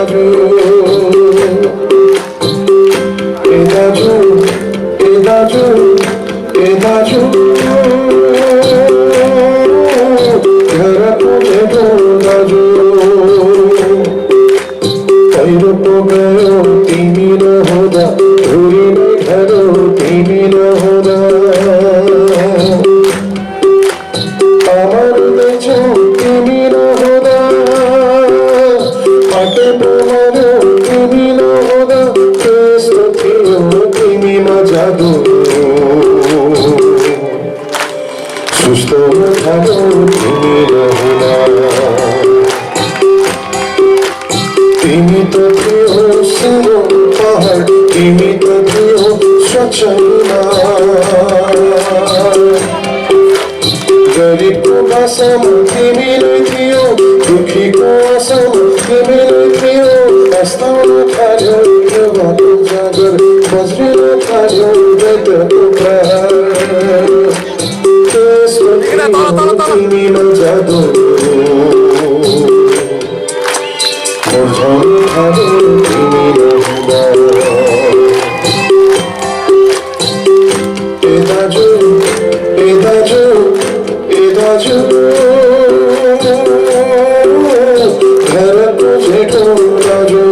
दाजु ए दाजु ए दाजु ए दाजु घरको जेठो दाजु पहिरो पो गयो तिमी नहुँदा धुरी नै घर तिमी नहुँदा मर्दैछु तिमी नहुँदा फाटेको मर्यो तिमी नहुँदा त्यस्तो थियो तिमीमा जादु सुस्तो थाल्यो तिमी नहुँदा तिमी त थियो सानो पहाड तिमी त थियो स्वच्छ गरिबको भाषामा तिमी नै थियो दुखीको आशामा तिमी नै थियो अस्ताउन थाल्यो युवाको जागर बज्रिन थाल्यो दैत्यको प्रहार त्यसमा तिमीमा जादु मुर्झाउन थाल्यो तिमी नहुँदा ए दाजु ए दाजु ए दाजु घरको जेठो दाजु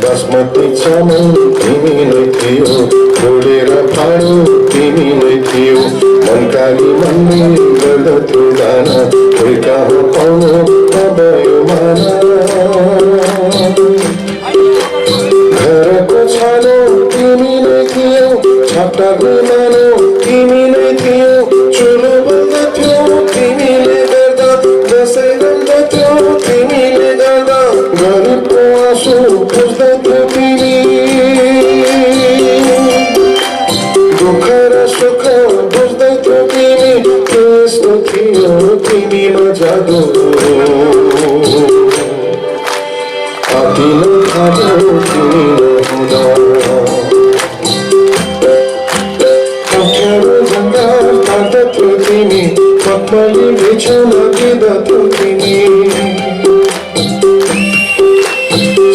बासमती चामल तिमी नै थियो खोलेर फाडो तिमी नै थियो मनकाली मन्दिर गर्दथ्यो दाना कोही कहाँ पाउनु नभयो माना घरको छानो तिमी नै थियो छाप्टाको मानो तिमी नै थियो चुलो बल्दथ्यो तिमीले गर्दा दसैँ रम्दथ्यो तिमीले गर्दा गरिबको आँसु बुझ्दथ्यो तिमी दुःख र सुख बुझ्दथ्यो तिमी त्यस्तो थियो तिमीमा जादु आदिन थाल्यो तिमी नहुँदा अप्ठ्यारो जङ्गल काट्दथ्यो तिमी पत्मली बिछाउन दिँदथ्यो तिमी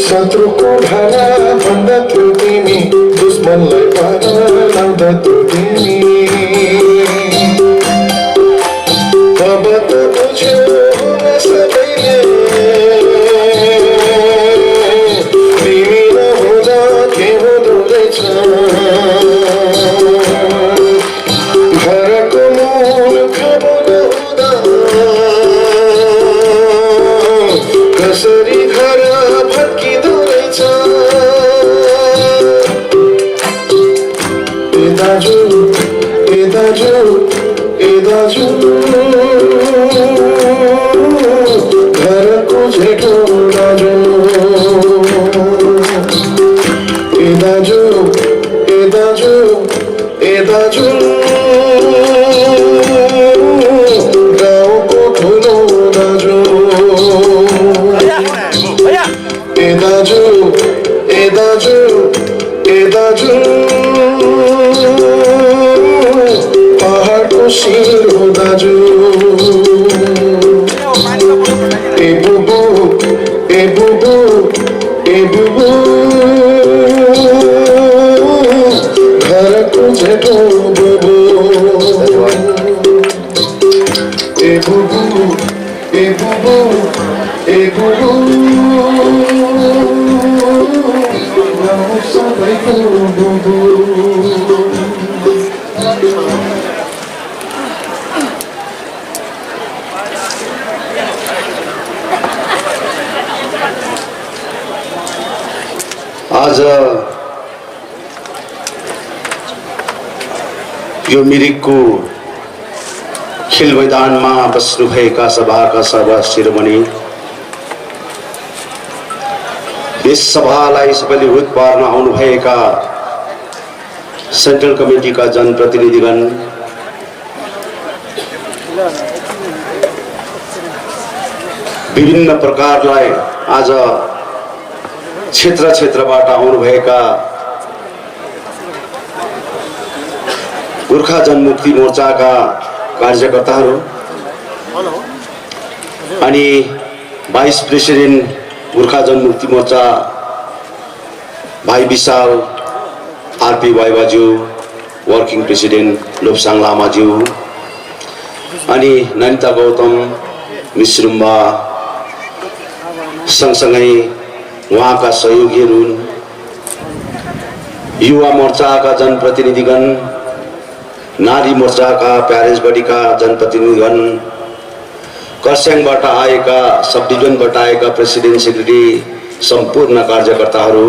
शत्रुको भाडा भन्दथ्यो तिमी दुश्मनलाई पारा लाउँदथ्यो तिमी अब त बुझ्यो सबैले तिमी नहुँदा के हुँदो रहेछ घरको मूर्ख नहुँदा कसरी घर फर्किँदो रहेछ ए दाजु ए दाजु ए दाजु घरको जेठो दाजु ए दाजु ए दाजु ए दाजु गाउँको ठुलो दाजु ए दाजु ए दाजु ए दाजु पहाडको शिर हो दाजु ए बुबु ए बुबु ए बुबु घरको जेठो बुबु ए बुबु ए बुबु ए बुबु सबैको बुबु आज यो मिरिकको खेल मैदानमा बस्नुभएका सभाका सर्व शिरोमणि यस सभालाई सबैले हुत पार्न आउनुभएका सेन्ट्रल कमिटीका जनप्रतिनिधिगण, विभिन्न प्रकारलाई आज क्षेत्र क्षेत्रबाट आउनुभएका गोर्खा जनमुक्ति मोर्चाका कार्यकर्ताहरू अनि भाइस प्रेसिडेन्ट गोर्खा जनमुक्ति मोर्चा भाइ विशाल आरपी वाइबाज्यू, वर्किङ प्रेसिडेन्ट लोप्साङ लामाज्यू अनि ननिता गौतम मिश्रुम्बा सँगसँगै उहाँका सहयोगीहरू, युवा मोर्चाका जनप्रतिनिधिगण, नारी मोर्चाका प्यारेन्ट्स बडीका जनप्रतिनिधिगण, कर्स्याङबाट आएका सब डिभिजनबाट आएका प्रेसिडेन्ट सेक्रेटरी, सम्पूर्ण कार्यकर्ताहरू,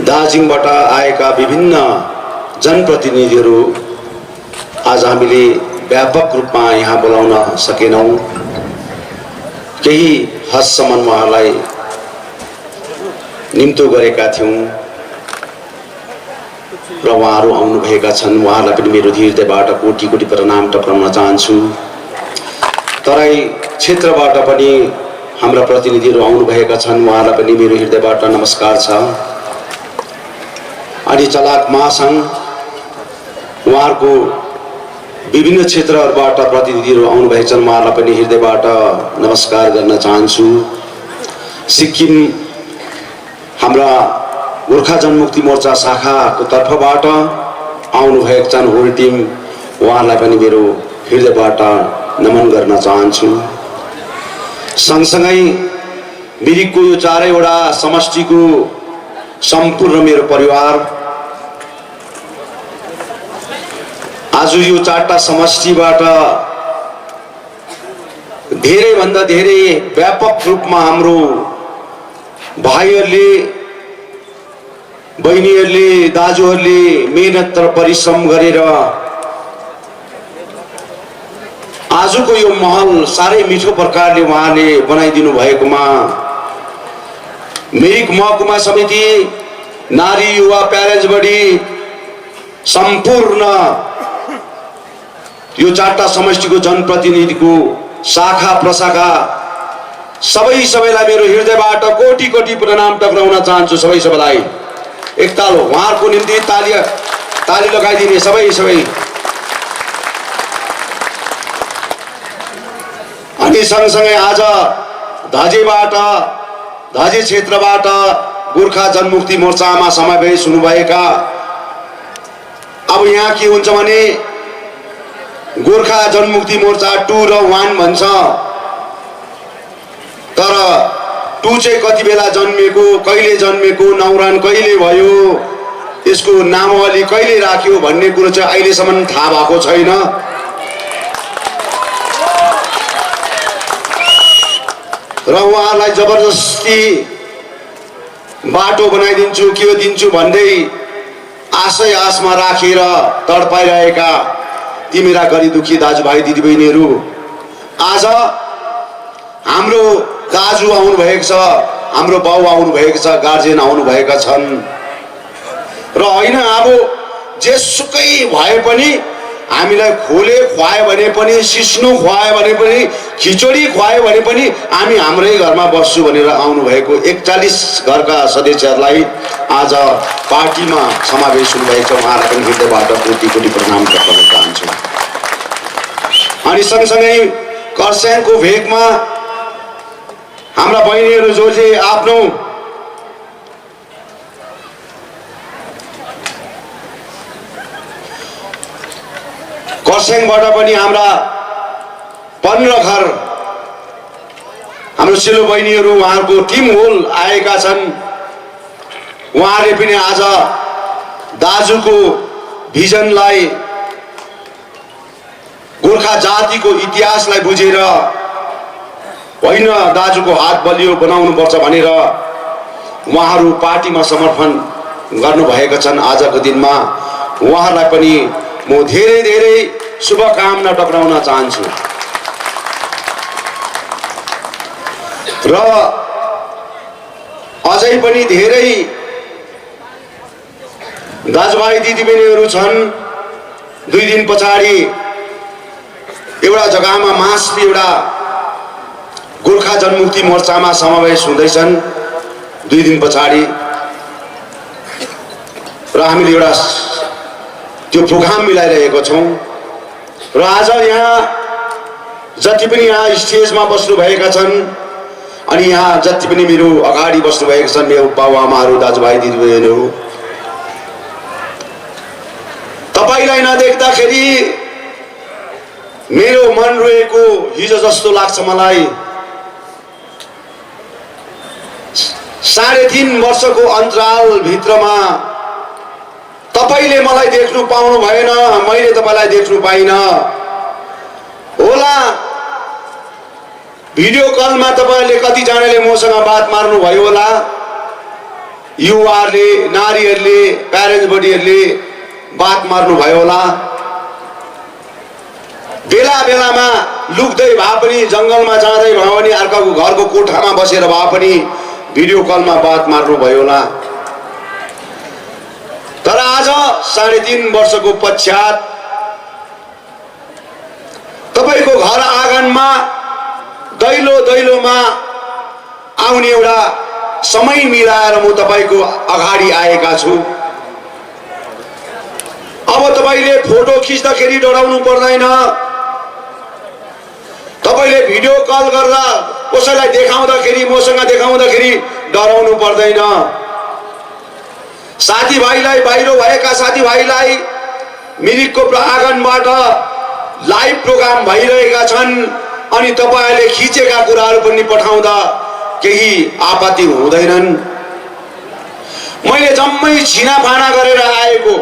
दार्जिलिङबाट आएका विभिन्न जनप्रतिनिधिहरू, आज हामीले व्यापक रूपमा यहाँ बोलाउन सकेनौँ। केही हदसम्म उहाँलाई निम्तो गरेका थियौँ र उहाँहरू आउनुभएका छन्। उहाँलाई पनि मेरो हृदयबाट कोटी कोटी प्रणाम टक्राउन चाहन्छु। तराई क्षेत्रबाट पनि हाम्रा प्रतिनिधिहरू आउनुभएका छन्, उहाँलाई पनि मेरो हृदयबाट नमस्कार छ। अनि चलाक महासङ्घ, उहाँहरूको विभिन्न क्षेत्रहरूबाट प्रतिनिधिहरू आउनुभएका छन्, उहाँलाई पनि हृदयबाट नमस्कार गर्न चाहन्छु। सिक्किम हाम्रा गोर्खा जनमुक्ति मोर्चा शाखाको तर्फबाट आउनुभएका छन् होल टिम, उहाँलाई पनि मेरो हृदयबाट नमन गर्न चाहन्छु। सँगसँगै मिरिकको यो चारैवटा समष्टिको सम्पूर्ण मेरो परिवार, आज यो चारवटा समष्टिबाट धेरैभन्दा धेरै व्यापक रूपमा हाम्रो भाइहरूले, बहिनीहरूले, दाजुहरूले मेहनत र परिश्रम गरेर आजको यो महल साह्रै मिठो प्रकारले उहाँले बनाइदिनु भएकोमा मिरिक महकुमा समिति, नारी युवा प्यारेन्ट्स बडी, सम्पूर्ण यो चारवटा समष्टिको जनप्रतिनिधिको शाखा प्रशाखा सबैलाई मेरो हृदयबाट कोटी कोटी प्रणाम टक्राउन चाहन्छु। सबैलाई एकताल उहाँहरूको निम्ति ताली लगाइदिने सबै। अनि सँगसँगै आज धजे क्षेत्रबाट गोर्खा जनमुक्ति मोर्चामा समावेश हुनुभएका, अब यहाँ के हुन्छ भने गोर्खा जनमुक्ति मोर्चा 2 र 1 भन्छ, तर 2 चाहिँ कति बेला जन्मेको, कहिले जन्मेको, नौरान कहिले भयो, यसको नामावली कहिले राख्यो भन्ने कुरो चाहिँ अहिलेसम्म थाहा भएको छैन। र उहाँलाई जबरजस्ती बाटो बनाइदिन्छु, के दिन्छु भन्दै आशमा राखेर तडपाइरहेका ती मेरा गरी दुखी दाजुभाइ दिदीबहिनीहरू, आज हाम्रो दाजु आउनुभएको छ, हाम्रो बाउ आउनुभएको छ, गार्जियन आउनुभएका छन् र होइन अब जेसुकै भए पनि हामीलाई खोले खुवायो भने पनि, सिस्नो खुवायो भने पनि, खिचडी खुवायो भने पनि हामी हाम्रै घरमा बस्छु भनेर आउनुभएको 41 घरका सदस्यहरूलाई आज पार्टीमा समावेश हुनुभएको छ। उहाँलाई पनि हृदयबाट कोटी कोटी प्रणाम गर्न चाहन्छु। अनि सँगसँगै कर्स्याङको भेगमा हाम्रा बहिनीहरू जो चाहिँ आफ्नो कर्स्याङबाट पनि हाम्रा 15 घर हाम्रो सिलो बहिनीहरू, उहाँहरूको टिम होल आएका छन्। उहाँहरूले पनि आज दाजुको भिजनलाई, गोर्खा जातिको इतिहासलाई बुझेर होइन दाजुको हात बलियो बनाउनुपर्छ भनेर उहाँहरू पार्टीमा समर्पण गर्नुभएका छन्। आजको दिनमा उहाँहरूलाई पनि म धेरै शुभकामना टक्राउन चाहन्छु। र अझै पनि धेरै दाजुभाइ दिदीबहिनीहरू छन्। 2 दिन पछाडि एउटा जग्गामा मास्क एउटा गोर्खा जनमुक्ति मोर्चामा समावेश हुँदैछन् 2 दिन पछाडि र हामीले एउटा त्यो प्रोग्राम मिलाइरहेको छौं र आज यहाँ जति पनि यहाँ स्टेजमा बस्नु भएका छन् अनि यहाँ जति पनि मेरो अगाडि बस्नु भएका छन् मेरो बाबुआमाहरू दाजुभाइ दिदीबहिनीहरू तपाईलाई नदेख्दाखेरि मेरो मन रोएको हिजो जस्तो लाग्छ मलाई 3.5 वर्षको अन्तराल भित्रमा तपाईले मलाई देख्नु पाउनु भएन मैले तपाईलाई देख्नु पाइन होला भिडियो कलमा तपाईले कति जनाले मसँग बात मार्नु भयो होला युवाहरुले नारीहरुले प्यारेन्ट्स बडीहरुले बात मार्नु भयो होला बेला बेलामा लुक्दै भए पनि जंगलमा जाँदै भए पनि अर्काको घरको कोठामा बसेर भए पनि भिडियो कलमा बात मार्नु भयो होला तर आज 3.5 वर्षको पश्चात तपाईको घर आँगनमा दैलो दैलोमा आउने एउटा समय मिलाएर म तपाईको अगाडि आएका छु अब तपाईले फोटो खिच्दाखेरि डराउनु पर्दैन तपाईले भिडियो कल गर्दा कसैलाई देखाउँदाखेरि मसँग देखाउँदाखेरि डराउनु पर्दैन साथीभाइलाई बाहिर भएका साथीभाइलाई मिरिकको आँगनबाट लाइभ प्रोग्राम भइरहेका छन् अनि तपाईहरुले खिचेका कुराहरु पनि पठाउँदा केही आपत्ति हुँदैनन् मैले जम्मै छिनाफाना गरेर आएको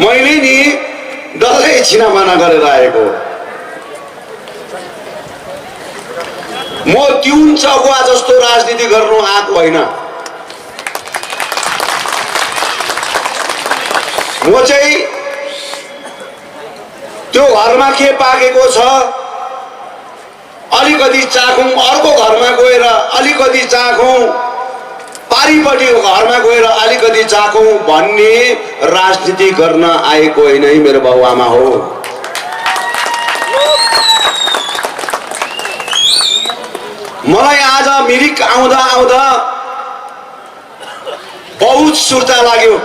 मैले नि डल्लै छिनाफाना गरेर आएको म ट्युन चौका जस्तो राजनीति गर्नु आएको होइन म चाहिँ त्यो घरमा के पाकेको छ अलिकति चाखौं अर्को घरमा गएर अलिकति चाखौं पारिपट्टिको घरमा गएर अलिकति चाखौं भन्ने राजनीति गर्न आएको होइन मेरो बाबुआमा हो मलाई आज मिरिक आउँदा आउँदा बहुत सुर्ता लाग्यो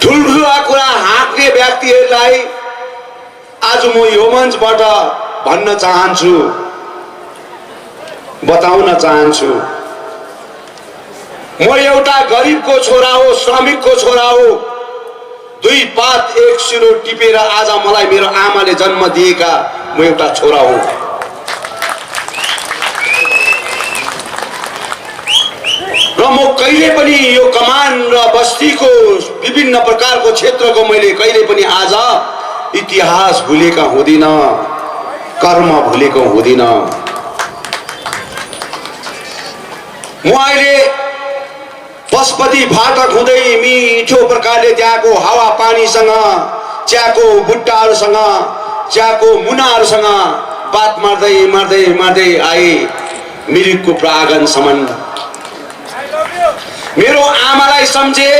ठुल्ठुला कुरा हाँक्ने व्यक्तिहरूलाई आज म यो मञ्चबाट भन्न चाहन्छु बताउन चाहन्छु म एउटा गरिबको छोरा हो श्रमिकको छोरा हो 2 पात 1 सिरो टिपेर आज मलाई मेरो आमाले जन्म दिएका म एउटा छोरा हो र म कहिले पनि यो कमान र बस्तीको विभिन्न प्रकारको क्षेत्रको मैले कहिले पनि आज इतिहास भुलेका हुँदिन कर्म भुलेको हुँदिन म अहिले पशुपति फाटक हुँदै मिठो प्रकारले त्यहाँको हावा पानीसँग चियाको बुट्टाहरूसँग चियाको मुनाहरूसँग बात मार्दै मार्दै मार्दै आए मिरिकको प्राङ्गणसम्म मेरो आमालाई सम्झे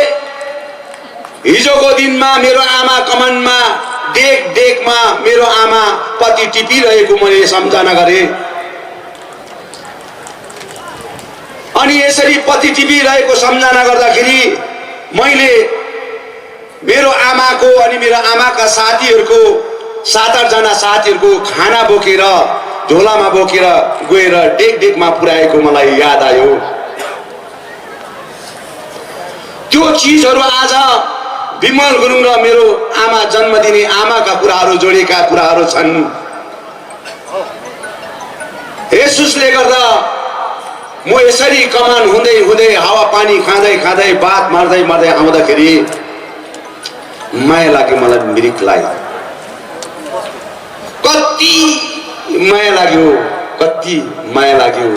हिजोको दिनमा मेरो आमा कमानमा डेक डेकमा मेरो आमा पति टिपिरहेको मैले सम्झना गरे अनि यसरी पति टिपिरहेको सम्झना गर्दाखेरि मैले मेरो आमाको अनि मेरो आमाका साथीहरुको 7-8 जना साथीहरुको खाना बोकेर झोलामा बोकेर गएर डेक डेकमा पुर्याएको मलाई याद आयो त्यो चीजहरु आज विमल गुरुङ र मेरो आमा जन्म दिने आमाका कुराहरु जोडेका कुराहरु छन् यसुसले गर्दा म यसरी कमान हुँदै हुँदै हावा पानी खाँदै खाँदै बात मार्दै मार्दै आउँदाखेरि माया लाग्यो मलाई मिरिकलाई कति माया लाग्यो कति माया लाग्यो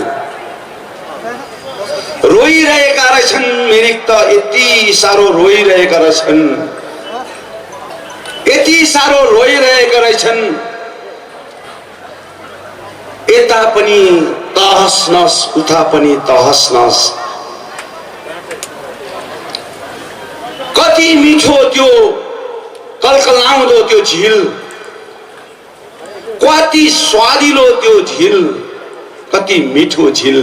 रोइरहेका रहेछन् मिरिक त यति सारो रोइरहेका रहेछन् यति सारो रोइरहेका रहेछन् यता पनि तहस नस उता पनि तहस नस कति मिठो त्यो कलकलाउँदो त्यो झिल, कति स्वादिलो त्यो झिल, कति मिठो झिल।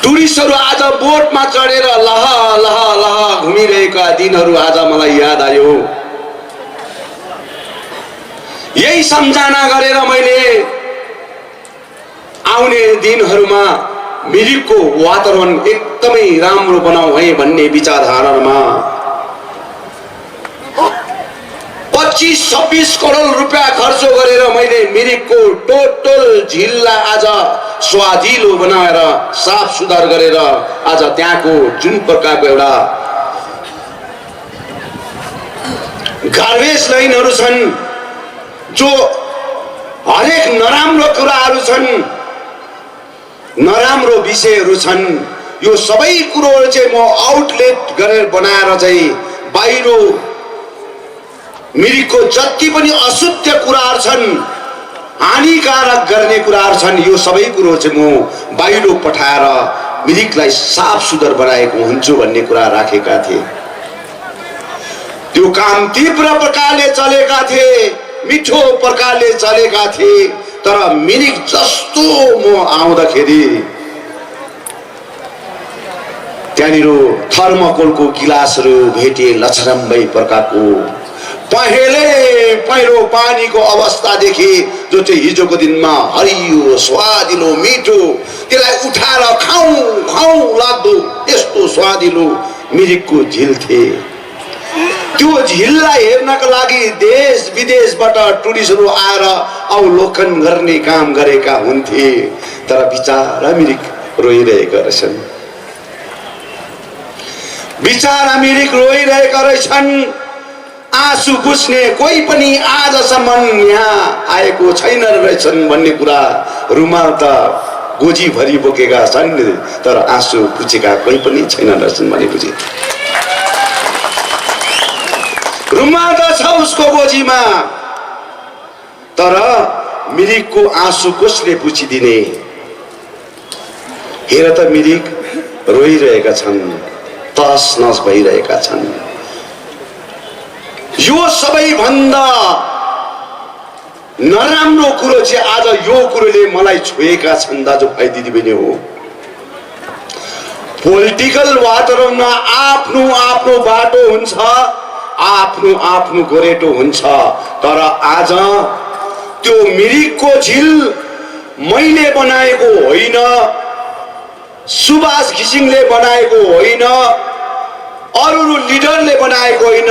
टुरिस्टहरू आज बोटमा चढेर लह लह लह घुमिरहेका दिनहरू आज मलाई याद आयो। यही सम्झना गरेर मैले आउने दिनहरूमा मिरिकको वातावरण एकदमै राम्रो बनाऊ है भन्ने विचारधारामा 25-26 करोड रुपियाँ खर्च गरेर मैले मिरिकको टोटल झिललाई आज स्वादिलो बनाएर साफ सुधार गरेर आज त्यहाँको जुन प्रकारको एउटा गार्बेज लाइनहरू छन्, जो हरेक नराम्रो कुराहरू छन्, नराम्रो विषयहरू छन्, यो सबै कुरोहरू चाहिँ म आउटलेट गरेर बनाएर चाहिँ बाहिर मिरिकको जति पनि अशुद्ध कुराहरू छन्, हानिकारक गर्ने कुराहरू छन्, यो सबै कुरो चाहिँ म बाहिर पठाएर मिरिकलाई साफ सुधार बनाएको हुन्छु भन्ने कुरा राखेका थिए। त्यो काम तीव्र प्रकारले चलेका थिए, मिठो प्रकारले चलेका थिए। तर मिरिक जस्तो म आउँदाखेरि त्यहाँनिर थर्मोकोलको गिलासहरू भेटे, लछरम्बै प्रकारको पहिलो पानीको अवस्था देखे, जो चाहिँ हिजोको दिनमा हरियो स्वादिलो मिठो, त्यसलाई उठाएर खाऊ खाऊ लाग्दो यस्तो स्वादिलो मिरिकको झिल थिए। त्यो झिललाई हेर्नका लागि देश विदेशबाट टुरिस्टहरू आएर अवलोकन गर्ने काम गरेका हुन्थे। तर बिचारा मिरिक रोइरहेका रहेछन्, बिचारा मिरिक रोइरहेका रहेछन्। आँसु पुछ्ने कोही पनि आजसम्म यहाँ आएको छैन रहेछन् भन्ने कुरा। रुमाल त गोजीभरि बोकेका छन्, तर आँसु पुछेका कोही पनि छैन रहेछन् भनेपछि रुमाल त छ उसको गोजीमा, तर मिरिकको आँसु कसले पुछिदिने? हेर त मिरिक रोइरहेका छन्, तस नस भइरहेका छन्। यो सबैभन्दा नराम्रो कुरो चाहिँ आज यो कुरोले मलाई छोएका छन् दाजुभाइ दिदीबहिनी हो। पोलिटिकल वातावरणमा आफ्नो आफ्नो बाटो हुन्छ, आफ्नो आफ्नो गोरेटो हुन्छ। तर आज त्यो मिरिकको झिल मैले बनाएको होइन, सुभाष घिसिङले बनाएको होइन, अरू लिडरले बनाएको होइन,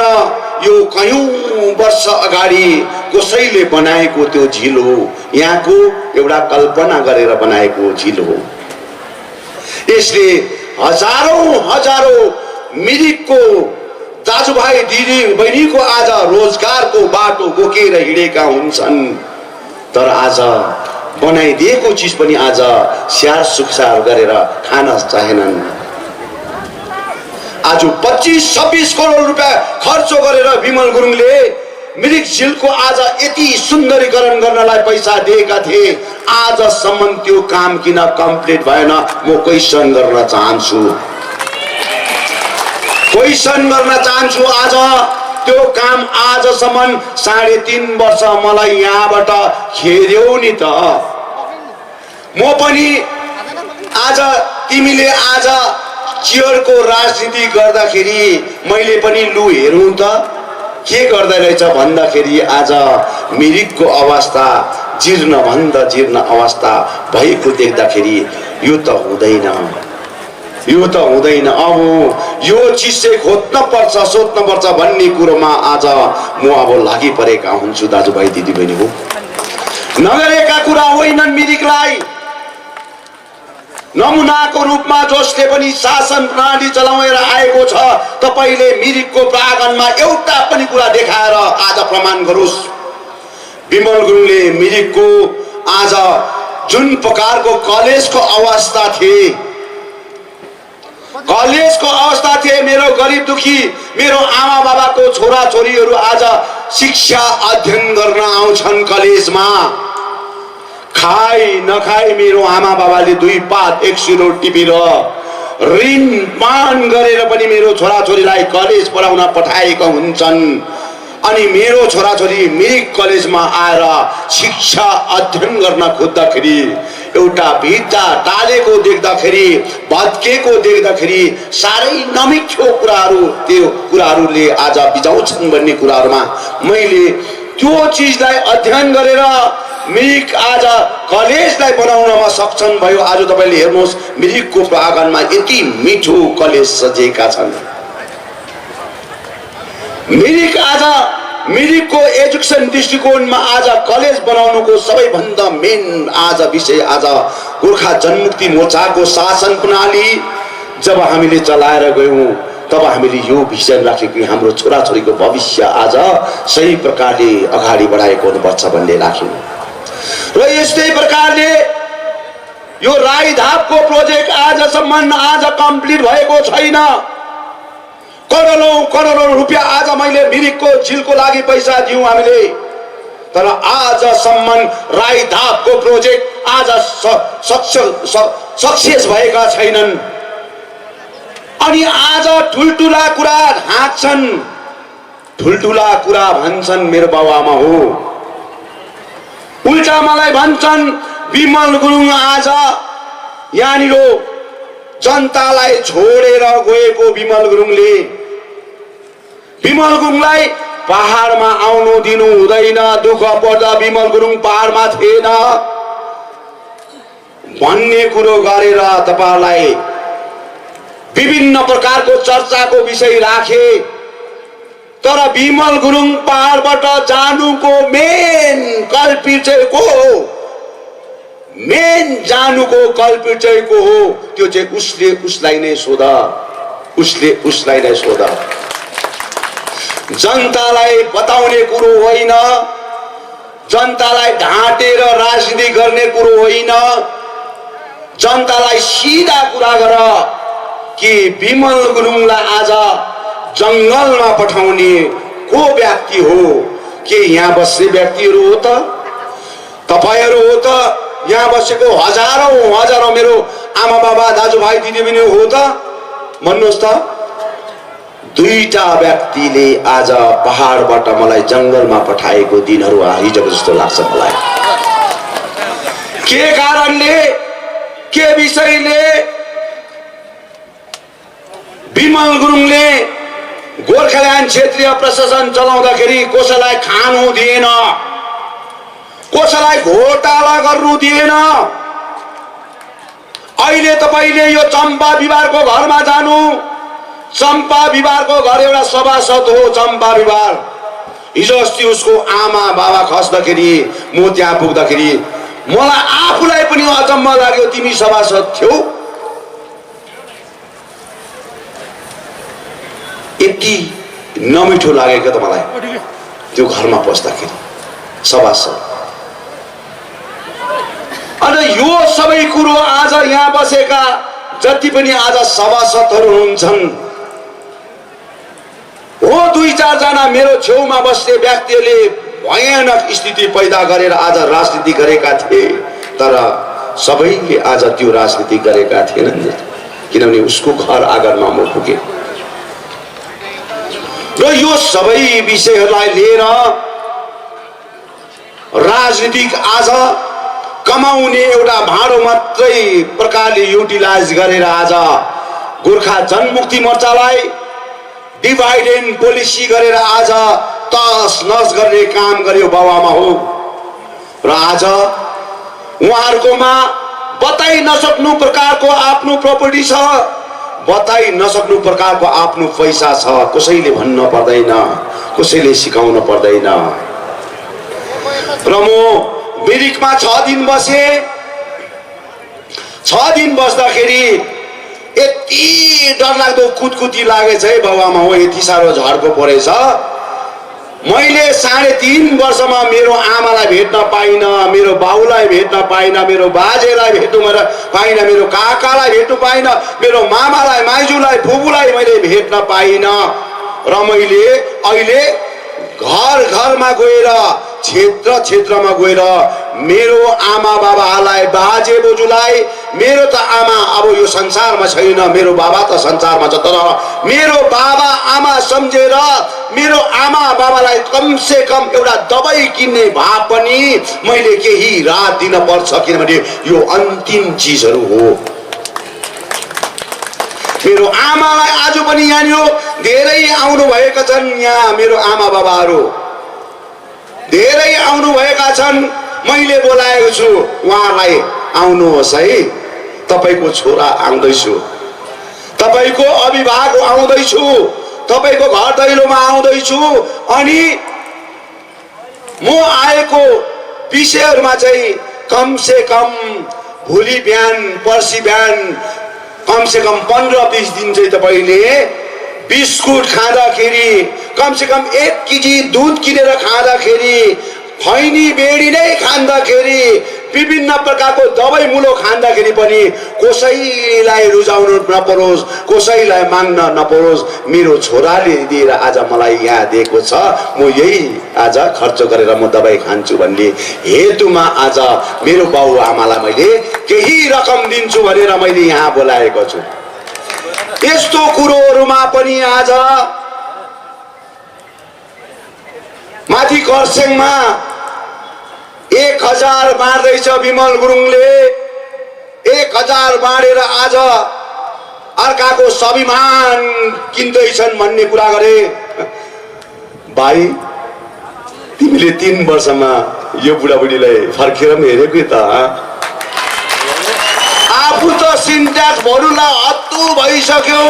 यो कयौं वर्ष अगाडि कसैले बनाएको त्यो झिल हो। यहाँको एउटा कल्पना गरेर बनाएको झिल हो। यसले हजारौं हजारौं मिरिकको दाजुभाइ दिदी बहिनीको आज रोजगारको बाटो बोकेर हिँडेका हुन्छन्। तर आज बनाइदिएको चिज पनि आज स्याहार सुसार गरेर खान चाहेनन्। आज 25-26 करोड रुपियाँ खर्च गरेर विमल गुरुङले मिरिक झिलको आज यति सुन्दरीकरण गर्नलाई पैसा दिएका थिए। आजसम्म त्यो काम किन कम्प्लिट भएन? म क्वेसन गर्न चाहन्छु, क्वेसन गर्न चाहन्छु। आज त्यो काम आजसम्म 3.5 वर्ष मलाई यहाँबाट खेद्यौ नि त। म पनि आज तिमीले आज चियरको राजनीति गर्दाखेरि मैले पनि लु हेरौँ त के गर्दै रहेछ भन्दाखेरि आज मिरिकको अवस्था जीर्ण भन्दा जीर्ण अवस्था भएको देख्दाखेरि यो त हुँदैन, यो त हुँदैन। अब यो चिज चाहिँ खोज्न पर्छ, सोध्न पर्छ भन्ने कुरोमा आज म अब लागि परेका हुन्छु दाजुभाइ दिदीबहिनी हो। नगरेका कुरा होइनन्। मिरिकलाई नमुनाको रूपमा जसले पनि शासन प्रणाली चलाएर आएको छ, तपाईले मिरिकको प्राङ्गणमा एउटा पनि कुरा देखाएर आज प्रमाण गरोस्। विमल गुरुङले मिरिकको आज जुन प्रकारको कलेजको अवस्था थिए, कलेजको अवस्था थिए, मेरो गरिब दुखी मेरो आमा बाबाको छोरा छोरीहरू आज शिक्षा अध्ययन गर्न आउँछन् कलेजमा। खाई नखाई मेरो आमा बाबाले 2 पात 1 सिरो टिपेर ऋण पान गरेर पनि मेरो छोराछोरीलाई कलेज पढाउन पठाएका हुन्छन्। अनि मेरो छोराछोरी मिरिक कलेजमा आएर शिक्षा अध्ययन गर्न खोज्दाखेरि एउटा भित्ता टालेको देख्दाखेरि, भत्केको देख्दाखेरि साह्रै नमिठो कुराहरू, त्यो कुराहरूले आज बिजाउँछन् भन्ने कुराहरूमा मैले त्यो चिजलाई अध्ययन गरेर मिरिक आज कलेजलाई बनाउनमा सक्षम भयो। आज तपाईले हेर्नुहोस्, मिरिकको प्राङ्गणमा यति मिठो कलेज सजिएका छन्। मिरिकको एजुकेसन दृष्टिकोणमा आज कलेज बनाउनुको सबैभन्दा मेन आज विषय आज गोर्खा जनमुक्ति मोर्चाको शासन प्रणाली जब हामीले चलाएर गयौं तब हामीले यो भिजन राख्यौं कि हाम्रो छोराछोरीको भविष्य आज सही प्रकारले अगाडि बढाएको हुनुपर्छ भन्ने राख्यौं। र यस्तै प्रकारले यो राईधापको प्रोजेक्ट आजसम्म आज कम्प्लिट भएको छैन। करोडौं रुपियाँ आज मैले मिरिकको झिलको लागि पैसा दियौं हामीले, तर आजसम्म राईधापको प्रोजेक्ट आज सक्सेस भएका छैनन्। अनि आज ठुलठुला कुरा हाँक्छन्, ठुलठुला कुरा भन्छन् मेरो बाबुआमा हो। उल्टा मलाई भन्छन् विमल गुरुङ आज यहाँनिर जनतालाई छोडेर गएको विमल गुरुङले, विमल गुरुङलाई पहाडमा आउनु दिनु हुँदैन, दुःख पर्दा विमल गुरुङ पहाडमा थिएन भन्ने कुरो गरेर तपाईलाई विभिन्न प्रकारको चर्चाको विषय राखे। तर विमल गुरुङ पहाडबाट जानुको मेन कल्पित चाहिँ को हो? मेन जानुको कल्पित चाहिँ को हो? त्यो चाहिँ उसले उसलाई नै सोध, उसले उसलाई नै सोध। जनतालाई बताउने कुरो होइन, जनतालाई ढाँटेर राजनीति गर्ने कुरो होइन। जनतालाई सिधा कुरा गर कि विमल गुरुङलाई आज जंगलमा पठाउने को व्यक्ति हो? के यहाँ बस्ने व्यक्तिहरू हो त? तपाईहरू हो त? यहाँ बसेको हजारौं मेरो आमा बाबा दाजुभाइ दिदीबहिनी हो त? भन्नुहोस् त। दुईटा व्यक्तिले आज पहाडबाट मलाई जंगलमा पठाएको दिनहरू हिजोको जस्तो लाग्छ मलाई। के कारणले, के विषयले विमल गुरुङले गोर्खाल्यान्ड क्षेत्रीय प्रशासन चलाउँदाखेरि कसैलाई खानु दिएन, कसैलाई घोटाला गर्नु दिएन। अहिले तपाईले यो चम्पा बिहारको घरमा जानु, चम्पा बिहारको घर एउटा सभासद हो चम्पा बिहार। हिजो अस्ति उसको आमा बाबा खस्दाखेरि म त्यहाँ पुग्दाखेरि मलाई आफूलाई पनि अचम्म लाग्यो, तिमी सभासद थियौ? यति नमिठो लागेको त मलाई त्यो घरमा पस्दाखेरि सभासद। अनि यो सबै कुरो आज यहाँ बसेका जति पनि आज सभासदहरू हुन्छन् हो, दुई चार जना मेरो छेउमा बस्ने व्यक्तिहरूले भयानक स्थिति पैदा गरेर आज राजनीति गरेका थिए, तर सबैले आज त्यो राजनीति गरेका थिएनन्, किनभने उसको घर आँगनमा म पुगे। र यो सबै विषयहरूलाई लिएर राजनीतिक आज कमाउने एउटा भाँडो मात्रै प्रकारले युटिलाइज गरेर आज गोर्खा जनमुक्ति मोर्चालाई डिभाइड एन्ड पोलिसी गरेर आज तस नस गर्ने काम गर्यो बाबुआमा हो। र आज उहाँहरुकोमा बताइ नसक्नु प्रकारको आफ्नो प्रपर्टी छ, बताइ नसक्नु प्रकारको आफ्नो पैसा छ, कसैले भन्न पर्दैन, कसैले सिकाउन पर्दैन। र म मिरिकमा 6 दिन बसे। 6 दिन बस्दाखेरि यति डरलाग्दो कुतकुती लागेछ है बाबुआमा हो, यति साह्रो झर्को परेछ। मैले 3.5 वर्षमा मेरो आमालाई भेट्न पाइन, मेरो बाउलाई भेट्न पाइन, मेरो बाजेलाई भेट्न पाइन, मेरो काकालाई भेट्न पाइन, मेरो मामालाई, माइजूलाई, फुपूलाई मैले भेट्न पाइन। र मैले अहिले घर घरमा गएर, क्षेत्र क्षेत्रमा गएर मेरो आमा बाबालाई, बाजे बोजूलाई, मेरो त आमा अब यो संसारमा छैन, मेरो बाबा त संसारमा छ, तर मेरो बाबा आमा सम्झेर मेरो आमा बाबालाई कम से कम एउटा दबाई किन्ने भए पनि मैले केही रात दिन पर्छ, किनभने यो अन्तिम चीजहरू हो। मेरो आमालाई आज पनि यहाँनिर धेरै आउनु भएका छन्, यहाँ मेरो आमा बाबाहरू धेरै आउनु भएका छन्। मैले बोलाएको छु उहाँलाई, आउनुहोस् है, तपाईको छोरा आउँदैछु, तपाईको अभिभावक आउँदैछु, तपाईको घर दैलोमा आउँदैछु। अनि म आएको विषयहरूमा चाहिँ कम से कम भोलि बिहान पर्सि बिहान कम से कम 15-20 दिन चाहिँ तपाईले बिस्कुट खाँदाखेरि, कम से कम 1 केजी दूध किनेर खाँदाखेरि, खैनी बेडी नै खाँदाखेरि, विभिन्न प्रकारको दबाई मुलो खाँदाखेरि पनि कसैलाई रुझाउनु नपरोस्, कसैलाई माग्न नपरोस्। मेरो छोराले दिएर आज मलाई यहाँ दिएको छ, म यही आज खर्च गरेर म दबाई खान्छु भन्ने हेतुमा आज मेरो बाउ आमालाई मैले केही रकम दिन्छु भनेर मैले यहाँ बोलाएको छु। यस्तो कुरोहरूमा पनि आज माथि खरसाङमा 1000 बाँड्दैछ विमल गुरुङले, 1000 बाँडेर आज अर्काको स्वाभिमान किन्दैछन् भन्ने कुरा गरे। भाइ, तिमीले 3 वर्षमा यो बुढाबुढीलाई फर्केर पनि हेरेकै त? आफू त सिन्ट्याक्स भर्नुलाई हत्तु भइसक्यो,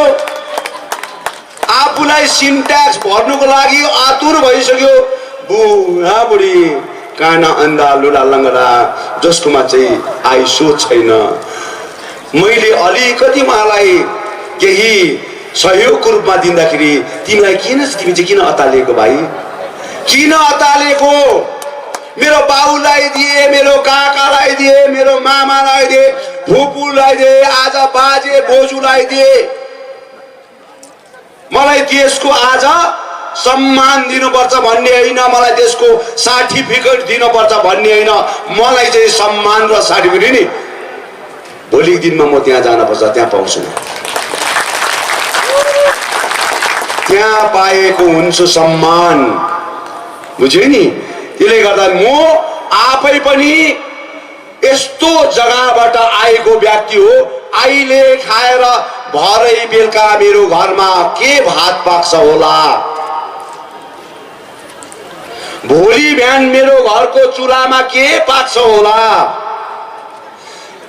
आफूलाई सिन्ट्याक्स भर्नुको लागि आतुर भइसक्यो। बुढाबुढी काना अन्धा लुला लङ्गडा जसकोमा चाहिँ आय सोच छैन। मैले अलिकति मलाई केही सहयोगको रूपमा दिँदाखेरि तिमी चाहिँ किन अतालिएको भाइ? किन अतालिएको? मेरो बाउलाई दिए, मेरो काकालाई दिए, मेरो मामालाई दिए, फुपूलाई दिए, आज बाजे बोजूलाई दिए। मलाई देशको आज सम्मान दिनुपर्छ भन्ने होइन, मलाई त्यसको सर्टिफिकेट दिनुपर्छ भन्ने होइन, मलाई चाहिँ सम्मान र सर्टिफिकेट नि भोलि दिनमा म त्यहाँ जानुपर्छ, त्यहाँ पाउँछु। त्यहाँ पाएको हुन्छु सम्मान, बुझ्यो नि? त्यसले गर्दा म आफै पनि यस्तो जग्गाबाट आएको व्यक्ति हो। अहिले खाएर भरै बेलुका मेरो घरमा के भात पाक्छ होला, भोलि बिहान मेरो घरको चुलामा के पाक्छ होला,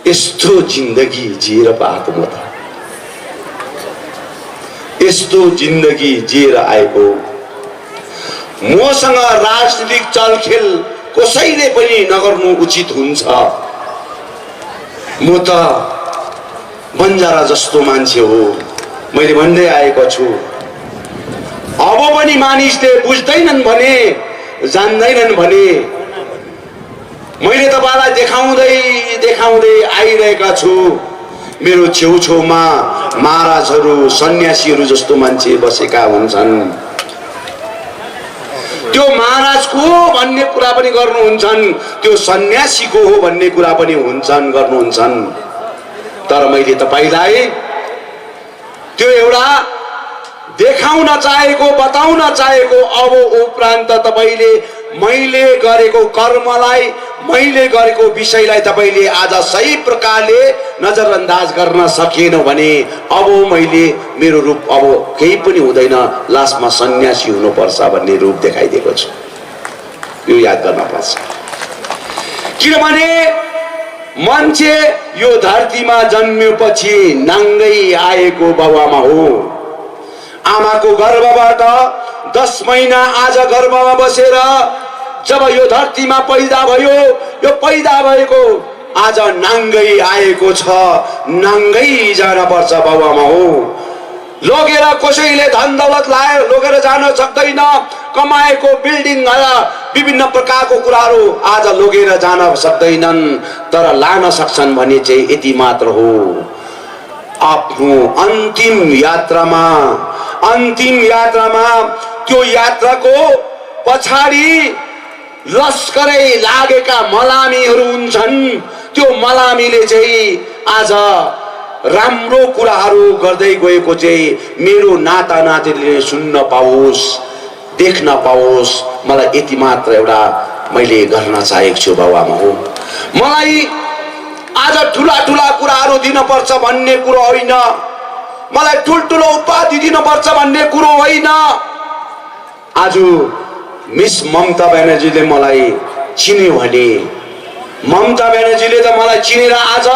यस्तो जिन्दगी जिएर पाएको म त, यस्तो जिन्दगी जिएर आएको। मसँग राजनीतिक चलखेल कसैले पनि नगर्नु उचित हुन्छ। म त बन्जारा जस्तो मान्छे हो, मैले भन्दै आएको छु। अब पनि मानिसले बुझ्दैनन् भने, जान्दैनन् भने मैले तपाईलाई देखाउँदै आइरहेका छु। मेरो छेउछाउमा महाराजहरू, सन्यासीहरू जस्तो मान्छे बसेका हुन्छन्। त्यो महाराजको हो भन्ने कुरा पनि गर्नुहुन्छन्, त्यो सन्यासीको हो भन्ने कुरा पनि गर्नुहुन्छन्। तर मैले तपाईलाई त्यो एउटा देखाउन चाहेको, बताउन चाहेको। अब उपरान्त तपाईले मैले गरेको कर्मलाई, मैले गरेको विषयलाई तपाईले आज सही प्रकारले नजरअन्दाज गर्न सकेन भने अब मैले मेरो रूप अब केही पनि हुँदैन, लास्टमा सन्यासी हुनुपर्छ भन्ने रूप देखाइदिएको छु। यो याद गर्न पर्छ। किनभने मान्छे यो धरतीमा जन्मेपछि नाङ्गै आएको बाबुआमा हो। आमाको गर्भबाट 10 महिना आज गर्भमा बसेर जब यो धरतीमा पैदा भयो, यो पैदा भएको आज नाङ्गै आएको छ, नाङ्गै जान पर्छ बाबुआमा हो। लोगेर कसैले धन दौलत लायो लोगेर जान सक्दैन, कमाएको बिल्डिङ विभिन्न प्रकारको कुराहरू आज लोगेर जान सक्दैनन्, तर लान सक्छन् भने चाहिँ यति मात्र हो। आफ्नो अन्तिम यात्रामा त्यो यात्राको पछाडि लस्करै लागेका मलामीहरू हुन्छन्। त्यो मलामीले चाहिँ आज राम्रो कुराहरू गर्दै गएको चाहिँ मेरो नाता नातिले सुन्न पाओस्, देख्न पाओस्। मलाई यति मात्र एउटा मैले गर्न चाहेको छु बाबुआमा हो। मलाई आज ठुला ठुला कुराहरू दिनुपर्छ भन्ने कुरो होइन, मलाई ठुल्ठुलो उपाधि दिनुपर्छ भन्ने कुरो होइन। आज मिस ममता ब्यानर्जीले मलाई चिन्यो भने, ममता ब्यानर्जीले त मलाई चिनेर आज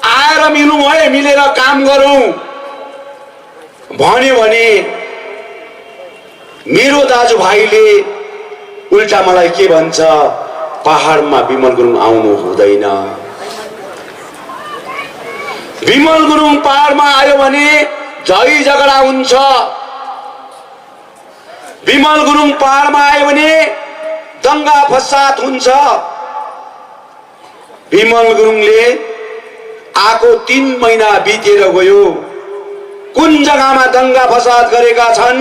आएर मिलौँ है, मिलेर काम गरौँ भन्यो भने मेरो दाजुभाइले उल्टा मलाई के भन्छ, पहाडमा विमल गुरुङ आउनु हुँदैन। विमल गुरुङ पहाडमा आयो भने झै झगडा हुन्छ। विमल गुरुङ पहाडमा आयो भने दंगा फसाद हुन्छ। विमल गुरुङले आको 3 महिना बितेर गयो, कुन जग्गामा दंगा फसाद गरेका छन्,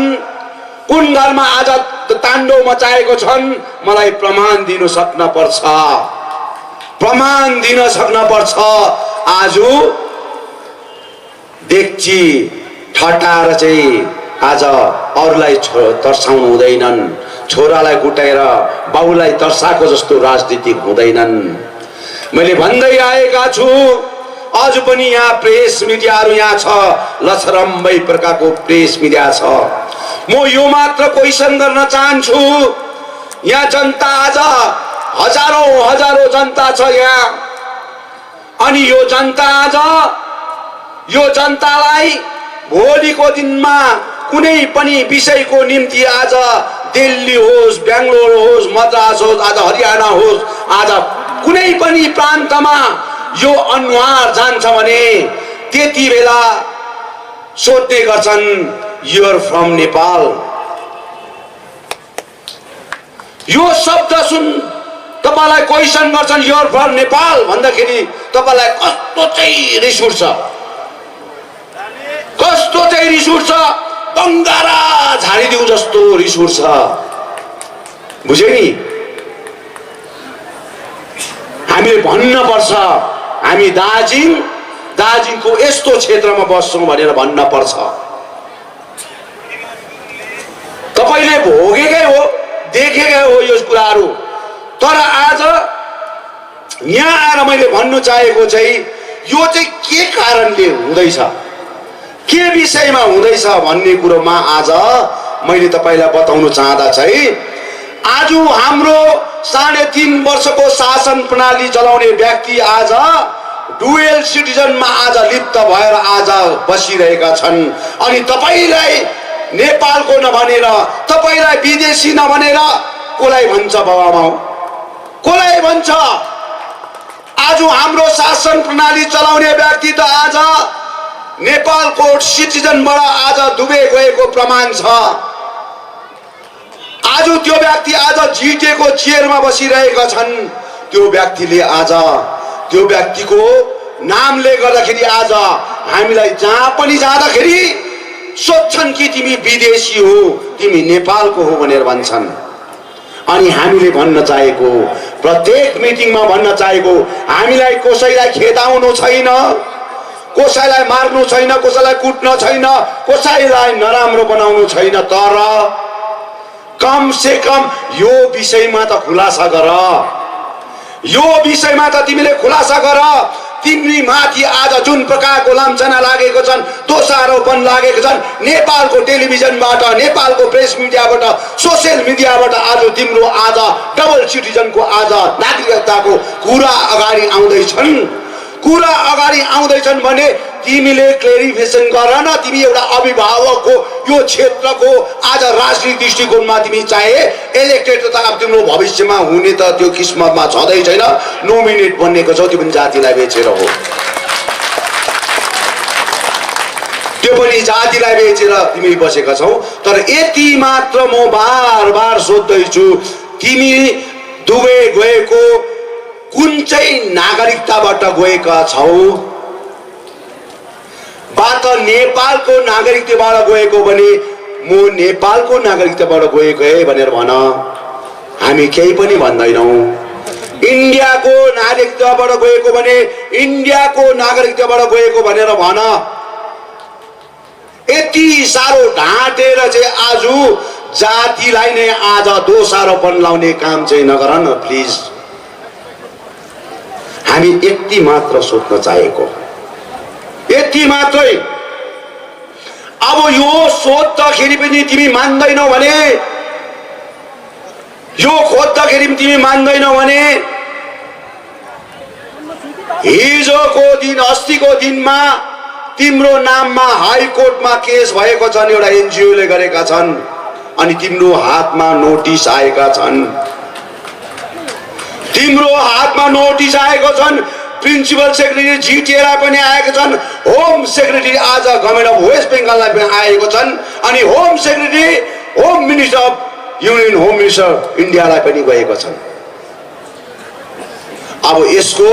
कुन घरमा आज ताण्डव मचाएको छन्, मलाई प्रमाण दिन सक्न पर्छ, प्रमाण दिन सक्न पर्छ। आज देख्ची ठटाएर चाहिँ आज अरूलाई तर्साउनु हुँदैनन्, छोरालाई कुटाएर बाउलाई तर्साएको जस्तो राजनीति हुँदैनन्। मैले भन्दै आएका छु, अझ पनि यहाँ प्रेस मिडियाहरू यहाँ छ, लछरम्बै प्रकारको प्रेस मिडिया छ। म यो मात्र क्वेसन गर्न चाहन्छु, यहाँ जनता आज हजारौं हजारौं जनता छ यहाँ, अनि यो जनता आज यो जनतालाई भोलिको दिनमा कुनै पनि विषयको निम्ति आज दिल्ली होस्, बेंगलोर होस्, मद्रास होस्, आज हरियाणा होस्, आज कुनै पनि प्रान्तमा यो अनुहार जान्छ भने त्यति बेला सोध्ने गर्छन्, यु आर फ्रम नेपाल। यो शब्द सुन तपाईलाई क्वेसन गर्छन्, यु आर फ्रम नेपाल भन्दाखेरि तपाईलाई कस्तो चाहिँ रिस उठ्छ, कस्तो चाहिँ रिस उठ्छ, बङ्गारा झारिदिउँ जस्तो रिस उठ्छ। बुझ्यो नि? हामीले भन्न पर्छ, हामी दार्जिलिङको यस्तो क्षेत्रमा बस्छौं भनेर भन्न पर्छ। तपाईले भोगेकै हो, देखेकै हो यो कुराहरू। तर आज यहाँ आएर मैले भन्नु चाहेको चाहिँ यो चाहिँ के कारणले हुँदैछ, के विषयमा हुँदैछ भन्ने कुरोमा आज मैले तपाईलाई बताउन चाहदा चाहिँ आज हाम्रो 3.5 वर्षको शासन प्रणाली चलाउने व्यक्ति आज डुएल सिटिजनमा आज लिप्त भएर आज बसिरहेका छन्। अनि तपाईलाई नेपालको नभनेर, तपाईलाई विदेशी नभनेर कोलाई भन्छ बाबामा, कोलाई भन्छ? आज हाम्रो शासन प्रणाली चलाउने व्यक्ति त आज नेपालको सिटिजनबाट आज दुबई गएको प्रमाण छ। आज त्यो व्यक्ति आज जिटिएको चेयरमा बसिरहेका छन्। त्यो व्यक्तिले आज त्यो व्यक्तिको नामले गर्दाखेरि आज हामीलाई जहाँ पनि जाँदाखेरि सोध्छन् कि तिमी विदेशी हो, तिमी नेपालको हो भनेर भन्छन्। अनि हामीले भन्न चाहेको, प्रत्येक मिटिङमा भन्न चाहेको, हामीलाई कसैलाई खेदाउनु छैन, कसैलाई मार्नु छैन, कसैलाई कुट्न छैन, कसैलाई नराम्रो बनाउनु छैन। तर कम से कम यो विषयमा त खुलासा गर, यो विषयमा त तिमीले खुलासा गर। तिमी माथि आज जुन प्रकारको लाञ्छना लागेको छन्, दोषारोपण लागेको छन्, नेपालको टेलिभिजनबाट, नेपालको प्रेस मिडियाबाट, सोसियल मिडियाबाट आज तिम्रो आज डबल सिटिजनको आज नागरिकताको कुरा अगाडि आउँदैछन् भने तिमीले क्लेरिफिकेसन गर न। तिमी एउटा अभिभावकको यो क्षेत्रको आज राजनीतिक दृष्टिकोणमा तिमी चाहे इलेक्टेड त अब तिम्रो भविष्यमा हुने त त्यो किस्मतमा छँदै छैन, नोमिनेट बन्नेको छौ, त्यो पनि जातिलाई बेचेर हो, त्यो पनि जातिलाई बेचेर तिमी बसेका छौ। तर यति मात्र म बार बार सोध्दैछु, तिमी दुबई गएको कुन चाहिँ नागरिकताबाट गएका छौ? बात नेपालको नागरिकताबाट गएको भने म नेपालको नागरिकताबाट गएको है भनेर भन। हामी केही पनि भन्दैनौँ। इन्डियाको नागरिकताबाट गएको भने इन्डियाको नागरिकताबाट गएको भनेर भन। यति साह्रो ढाँटेर चाहिँ आज जातिलाई नै आज दोषारोपण लाउने काम चाहिँ नगर न प्लिज। हामी यति मात्र सोध्न चाहेको, यति मात्रै। अब यो सोध्दाखेरि पनि तिमी मान्दैनौ भने, यो खोज्दाखेरि पनि तिमी मान्दैनौ भने, हिजोको दिन अस्तिको दिनमा तिम्रो नाममा हाइकोर्टमा केस भएको छन्, एउटा एनजिओले गरेका छन्, अनि तिम्रो हातमा नोटिस आएका छन्। तिम्रो हातमा नोटिस आएको छन्। प्रिन्सिपल सेक्रेटरी जिटिएलाई पनि आएका छन्। होम सेक्रेटरी आज गभर्मेन्ट अफ वेस्ट बेङ्गाललाई पनि आएको छन्, अनि home secretary home minister of union home minister इन्डियालाई पनि गएको छन्। अब यसको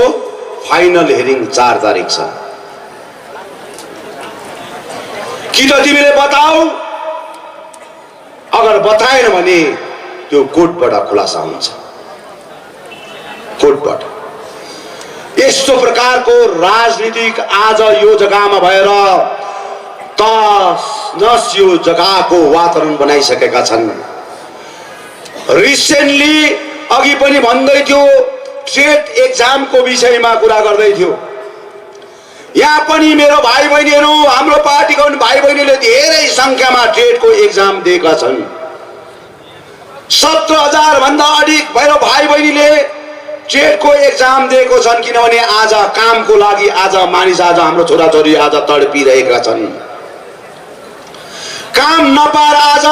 फाइनल हियरिङ 4 तारिक छ। कि त तिमीले बताऊ, अगर बताएन भने त्यो कोर्टबाट खुलासा हुन्छ। कोर्टबाट यस्तो प्रकारको राजनीतिक आज यो जग्गामा भएर तस नस यो जग्गाको वातावरण बनाइसकेका छन्। रिसेन्टली अघि पनि भन्दै थियो, ट्रेड एक्जामको विषयमा कुरा गर्दै थियो। यहाँ पनि मेरो भाइ बहिनीहरू, हाम्रो पार्टीको भाइ बहिनीले धेरै संख्यामा ट्रेडको एक्जाम दिएका छन्। 17,000 भन्दा अधिक मेरो भाइ बहिनीले ट्रेडको एक्जाम दिएको छन्। किनभने आज कामको लागि आज मानिस, आज हाम्रो छोराछोरी आज तडपिरहेका छन्। काम नपाएर आज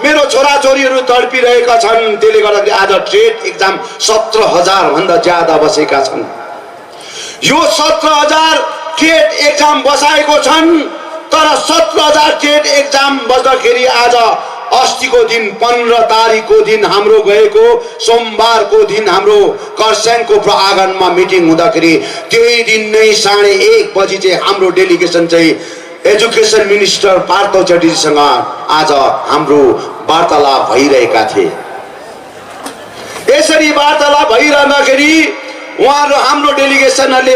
मेरो छोराछोरीहरू तडपिरहेका छन्। त्यसले गर्दाखेरि आज ट्रेड एक्जाम 17,000 भन्दा ज्यादा बसेका छन्। यो 17,000 ट्रेड एक्जाम बसाएको छन्, तर 17,000 ट्रेड एक्जाम बस्दाखेरि आज अस्तिको दिन 15 तारिकको दिन हाम्रो गएको सोमबारको दिन हाम्रो खरसाङको प्राङ्गणमा मिटिङ हुँदाखेरि त्यही दिन नै 1:30 बजी चाहिँ हाम्रो डेलिगेसन चाहिँ एजुकेसन मिनिस्टर पार्थ च्याटर्जीसँग आज हाम्रो वार्तालाप भइरहेका थिए। यसरी वार्तालाप भइरहँदाखेरि उहाँहरू हाम्रो डेलिगेसनहरूले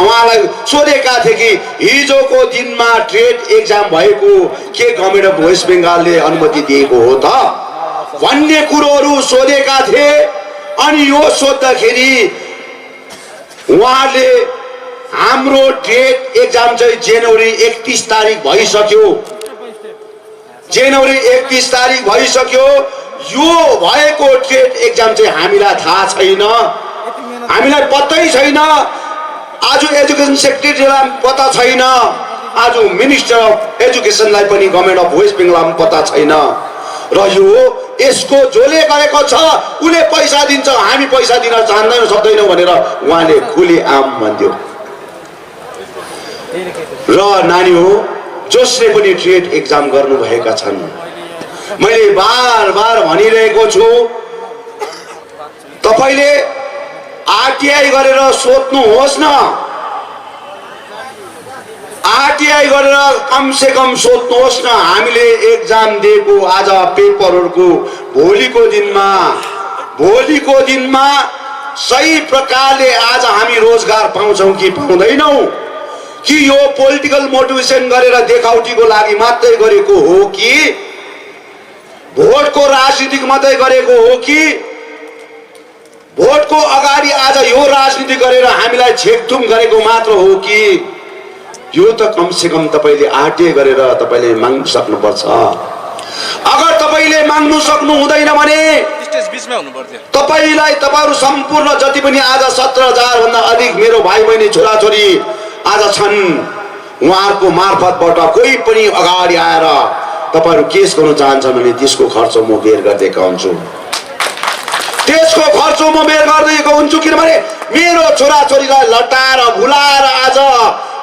उहाँलाई सोधेका थिए कि हिजोको दिनमा ट्रेड एक्जाम भएको के गभर्मेन्ट अफ वेस्ट बेङ्गालले अनुमति दिएको हो त भन्ने कुरोहरू सोधेका थिए। अनि यो सोद्धाखेरि उहाँले हाम्रो ट्रेड एक्जाम चाहिँ जनवरी 31 तारिक भइसक्यो। जनवरी 31 तारिक भइसक्यो। यो भएको ट्रेड एक्जाम चाहिँ हामीलाई थाहा छैन, हामीलाई पत्तै छैन। आज एजुकेसन सेक्रेटरीलाई पत्ता छैन, आज मिनिस्टर अफ एजुकेसनलाई पनि गभर्मेन्ट अफ वेस्ट बेङ्गालमा पत्ता छैन। र यो यसको जसले गरेको छ उसले पैसा दिन्छ, हामी पैसा दिन चाहँदैनौँ सक्दैनौँ भनेर उहाँले खुलेआम भन्थ्यो। र नानी हो जसले पनि ट्रेड एक्जाम गर्नुभएका छन्, मैले बार बार भनिरहेको छु, तपाईले आरटीआई गरेर सोध्नुहोस् न। आरटीआई गरेर कम से कम सोध्नुहोस् न। हामीले एक्जाम दिएको आज पेपरहरूको भोलिको दिनमा सही प्रकारले आज हामी रोजगार पाउँछौँ कि पाउँदैनौँ, कि यो पोलिटिकल मोटिभेसन गरेर देखाउटीको लागि मात्रै गरेको हो कि भोटको राजनीतिक मात्रै गरेको हो कि भोटको अगाडि आज यो राजनीति गरेर हामीलाई छेकथुम गरेको मात्र हो कि यो त कम से कम तपाईले आरटीआई गरेर तपाईले माग्न सक्नुपर्छ। अगर तपाईले माग्नु सक्नु हुँदैन भने स्टेज बीचमा हुनु पर्छ। तपाईलाई तपाईहरु सम्पूर्ण जति पनि आज 17,000 भन्दा अधिक मेरो भाइ बहिनी छोराछोरी आज छन्, उहाँहरुको मार्फतबाट कोही पनि अगाडि आएर तपाईहरु केस गर्न चाहन्छन् भने त्यसको खर्च म बेर गर्दैका हुन्छु। त्यसको खर्च म बेर गर्दैको हुन्छु, किनभने मेरो छोराछोरीलाई लटाएर भुलाएर आज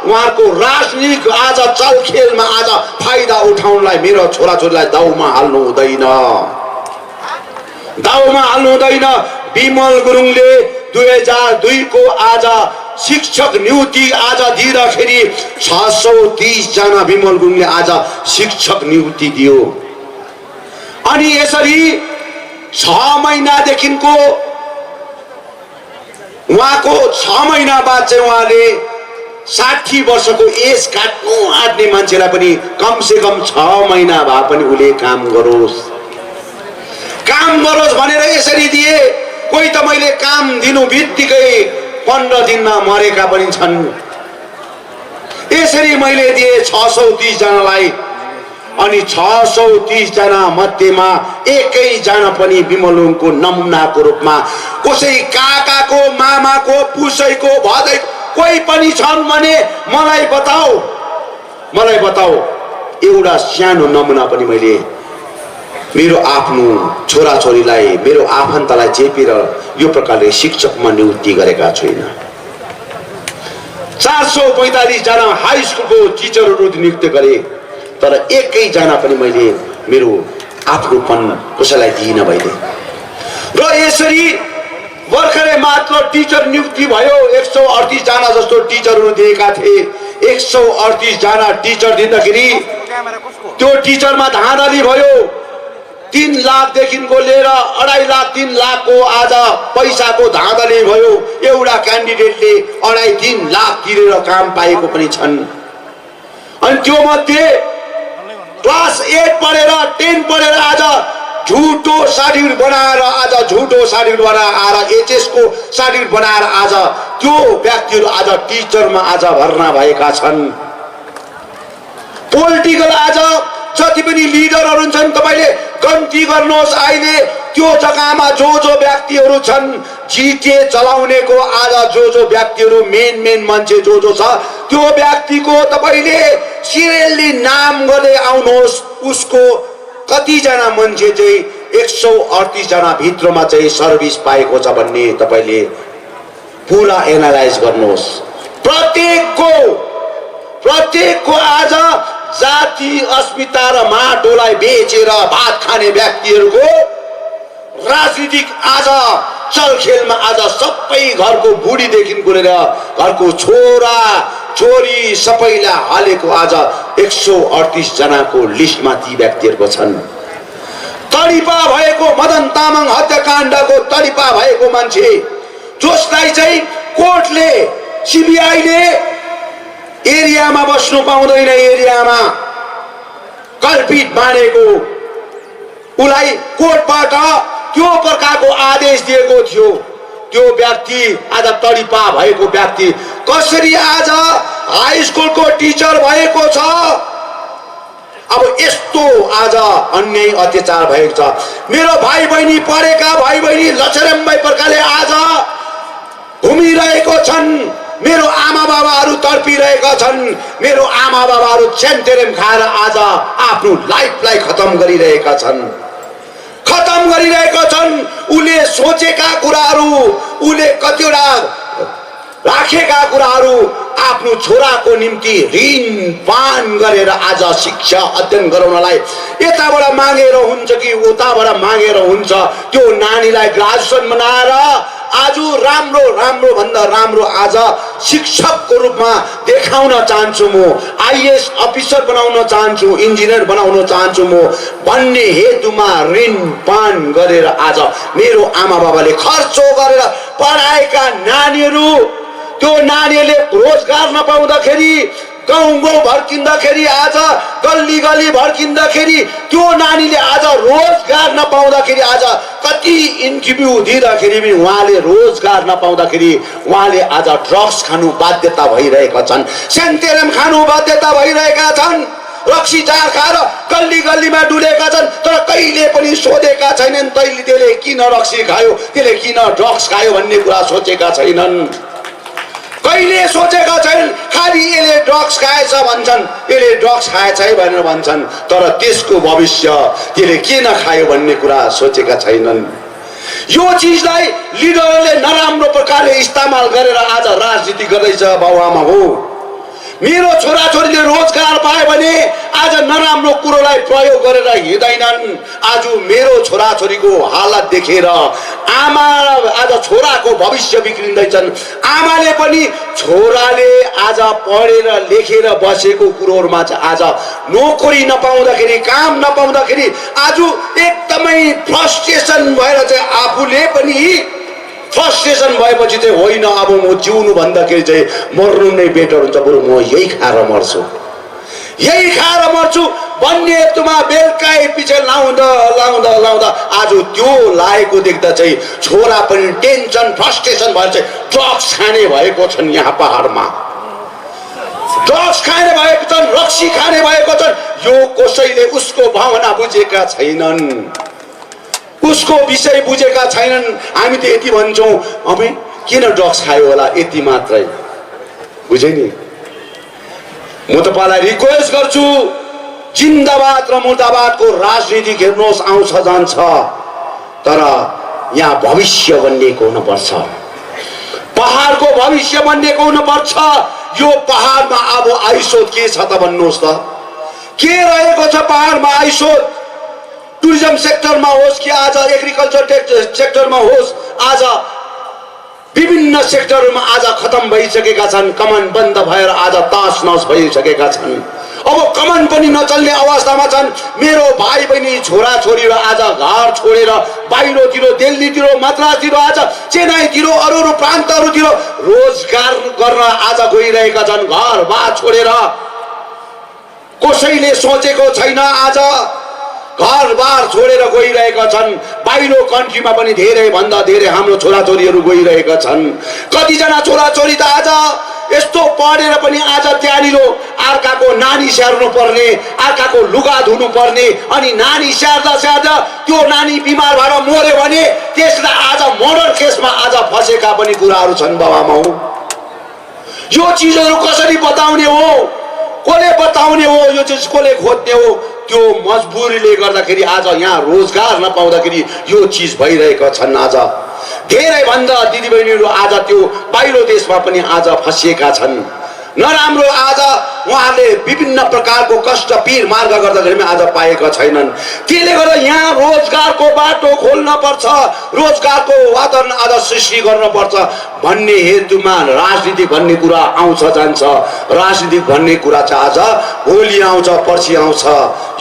उहाँको राजनीतिक आज चलखेलमा आज फाइदा उठाउनलाई मेरो छोराछोरीलाई दाउमा हाल्नु हुँदैन। दाउमा हाल्नु हुँदैन। विमल गुरुङले 2002 को आज शिक्षक नियुक्ति आज दिँदाखेरि 630 जना विमल गुरुङले आज शिक्षक नियुक्ति दियो। अनि यसरी 6 महिनादेखिको उहाँको 6 महिना बाद चाहिँ उहाँले 60 वर्षको एज काट्नु आँट्ने मान्छेलाई पनि कम से कम 6 महिना भए पनि उसले काम गरोस् भनेर यसरी दिए। कोही त मैले काम दिनु बित्तिकै 15 दिनमा मरेका पनि छन्। यसरी मैले दिए 630 जनालाई, अनि 630 जना मध्येमा एकैजना पनि विमलुङको नमुनाको रूपमा कसै काकाको मामाको पुसैको भदैको कोही पनि छन् भने मलाई बताऊ एउटा सानो नमुना पनि मैले मेरो आफ्नो छोराछोरीलाई मेरो आफन्तलाई चेपेर यो प्रकारले शिक्षकमा नियुक्ति गरेका छैन। 445 जना हाई स्कुलको टिचरहरू नियुक्त गरे, तर एकैजना पनि मैले मेरो आफ्नोपन कसैलाई दिइन मैले। र यसरी भर्खरै मात्र टिचर नियुक्ति भयो। 138 जना जस्तो टिचरहरू दिएका थिए। 138 जना टिचर दिँदाखेरि त्यो टिचरमा धाँधली भयो। 3 लाखदेखिको लिएर 2.5 लाख 3 लाखको आज पैसाको धाँधली भयो। एउटा क्यान्डिडेटले 2.5-3 लाख तिरेर काम पाएको पनि छन्। अनि त्यो मध्ये क्लास 8 पढेर 10 पढेर आज झुटो सर्टिफिकेट बनाएर आएर एचएस को सर्टिफिकेट बनाएर आज त्यो व्यक्तिहरू आज टिचरमा आज भर्ना भएका छन्। पोलिटिकल आज जति पनि लिडरहरू छन् तपाईले गन्ती गर्नुहोस्। अहिले त्यो जग्गामा जो व्यक्तिहरू छन् जिटिए चलाउनेको आज जो व्यक्तिहरू मेन मान्छे जो छ त्यो व्यक्तिको तपाईले सिरियली नाम गर्दै आउनुहोस्। उसको कति जना मान्छे चाहिँ 138 जना भित्रमा चाहिँ सर्भिस पाएको छ भन्ने तपाईले पुरा एनालाइज गर्नुहोस्। प्रत्येकको आज जाति अस्मिता र माटोलाई बेचेर भात खाने व्यक्तिहरूको राजनीतिक आज चलखेलमा आज सबै घरको बुढीदेखिको लिएर घरको छोरा छोरी सबैलाई हालेको आज 138 जनाको लिस्टमा ती व्यक्तिहरूको छन्। तडिपा भएको मदन तामाङ हत्याकाण्डको तडिपा भएको मान्छे जसलाई चाहिँ कोर्टले सीबीआईले एरियामा बस्नु पाउँदैन, एरियामा कल्पित मानेको उलाई कोर्टबाट त्यो प्रकारको आदेश दिएको थियो। त्यो व्यक्ति आज तडिपा भएको व्यक्ति कसरी आज हाई स्कुलको टिचर भएको छ। अब यस्तो आज अन्याय अत्याचार भएको छ। मेरो भाइ बहिनी पढेका भाइ बहिनी लछरम्बै प्रकारले आज घुमिरहेको छन्। मेरो आमा बाबाहरू तडपिरहेका छन्। मेरो आमा बाबाहरू छेन्तेरेम खाएर आज आफ्नो लाइफलाई खतम गरिरहेका छन्। उले सोचेका कुराहरू, उले कतिवटा राखेका कुराहरू आफ्नो छोराको निम्ति ऋण पान गरेर आज शिक्षा अध्ययन गराउनलाई यताबाट मागेर हुन्छ कि उताबाट मागेर हुन्छ। त्यो नानीलाई ग्रेजुएसन बनाएर आज राम्रो भन्दा राम्रो आज शिक्षकको रूपमा देखाउन चाहन्छु म। आईएएस अफिसर बनाउन चाहन्छु, इन्जिनियर बनाउन चाहन्छु म भन्ने हेतुमा ऋण पान गरेर आज मेरो आमा बाबाले खर्चो गरेर पढाएका नानीहरू, त्यो नानीले रोजगार नपाउँदाखेरि गाउँ भड्किँदाखेरि आज गल्ली भड्किँदाखेरि त्यो नानीले आज रोजगार नपाउँदाखेरि आज कति इन्टरभ्यू दिँदाखेरि पनि उहाँले रोजगार नपाउँदाखेरि उहाँले आज ड्रग्स खानु बाध्यता भइरहेका छन्, सेन्टेरम खानु बाध्यता भइरहेका छन्, रक्सी चार खाएर गल्लीमा डुलेका छन्। तर कहिले पनि सोधेका छैनन् त्यसले किन रक्सी खायो, त्यसले किन ड्रग्स खायो भन्ने कुरा सोचेका छैनन्। कहिले सोचेका छैनन्। खालि यसले ड्रग्स खाएछ भन्छन्, यसले ड्रग्स खाएछ है भनेर भन्छन्, तर त्यसको भविष्य त्यसले किन खायो भन्ने कुरा सोचेका छैनन्। यो चिजलाई लिडरले नराम्रो प्रकारले इस्तेमाल गरेर आज राजनीति गर्दैछ। बाबुआमा हो मेरो छोराछोरीले रोजगार पाए भने आज नराम्रो कुरोलाई प्रयोग गरेर हिँड्दैनन्। आज मेरो छोराछोरीको हालत देखेर आमा आज छोराको भविष्य बिग्रिँदैछन्। आमाले पनि छोराले आज पढेर लेखेर बसेको कुरोहरुमा चाहिँ आज नोकरी नपाउँदाखेरि, काम नपाउँदाखेरि आज एकदमै एकदमै फ्रस्ट्रेसन भएर चाहिँ आफूले पनि फ्रस्ट्रेसन भएपछि चाहिँ होइन अब म जिउनु भन्दाखेरि चाहिँ मर्नु नै बेटर हुन्छ, बरु म यही खाएर मर्छु, यही खाएर मर्छु भन्ने हेतुमा बेलुकै पछि लाउँदा लाउँदा लाउँदा आज त्यो लागेको देख्दा चाहिँ छोरा पनि टेन्सन फ्रस्ट्रेसन भएर चाहिँ ड्रग्स खाने भएको छन्। यहाँ पहाडमा ड्रग्स खाने भएको छन्, रक्सी खाने भएको छन्। यो कसैले उसको भावना बुझेका छैनन्, उसको विषय बुझेका छैनन्। हामी त यति भन्छौँ अब किन ड्रग्स खायो होला, यति मात्रै बुझे नि। म तपाईलाई रिक्वेस्ट गर्छु, जिन्दाबाद र मुर्दाबादको राजनीति हेर्नुहोस्, आउँछ जान्छ, तर यहाँ भविष्य बनिएको हुनुपर्छ, पहाडको भविष्य बनिएको हुनुपर्छ। यो पहाडमा अब आइसोध के छ त भन्नुहोस् त, के रहेको छ पहाडमा आइसोध? टुरिज्म सेक्टरमा होस् कि आज एग्रिकल्चर सेक्टरमा होस्, आज विभिन्न सेक्टरमा आज खतम भइसकेका छन्। कमान बन्द भएर आज तास नस भइसकेका छन्। अब कमान पनि नचल्ने अवस्थामा छन्। मेरो भाइ बहिनी छोरा छोरी आज घर छोडेर बाहिरतिर, दिल्लीतिर, मद्रासतिर, आज चेन्नईतिर, अरू प्रान्तहरूतिर रोजगार गर्न आज गइरहेका छन्, घर बार छोडेर। कसैले सोचेको छैन आज घर बार छोडेर गइरहेका छन्। बाहिर कन्ट्रीमा पनि धेरै भन्दा धेरै हाम्रो छोराछोरीहरू गइरहेका छन्। कतिजना छोराछोरी त आज यस्तो पढेर पनि आज त्यहाँनिर अर्काको नानी स्याहार्नु पर्ने, अर्काको लुगा धुनु पर्ने, अनि नानी स्याहार्दा स्याहार्दा त्यो नानी बिमार भएर मर्यो भने त्यसलाई आज मर्डर केसमा आज फसेका पनि कुराहरू छन्। बाबामाउ, यो चिजहरू कसरी बताउने हो, कसले बताउने हो, यो चिज कसले खोज्ने हो? त्यो मजबुरीले गर्दाखेरि आज यहाँ रोजगार नपाउँदाखेरि यो चिज भइरहेका छन्। आज धेरै भन्दा दिदीबहिनीहरू आज त्यो बाहिर देशमा पनि आज फसिएका छन्। नराम्रो आज उहाँले विभिन्न प्रकारको कष्ट पीर मार्ग गर्दाखेरि पनि आज पाएका छैनन्। त्यसले गर्दा यहाँ रोजगारको बाटो खोल्न पर्छ, रोजगारको वातावरण आज सृष्टि गर्न पर्छ भन्ने हेतुमा राजनीति भन्ने कुरा आउँछ जान्छ। राजनीति भन्ने कुरा चाहिँ आज भोलि आउँछ, पर्सि आउँछ,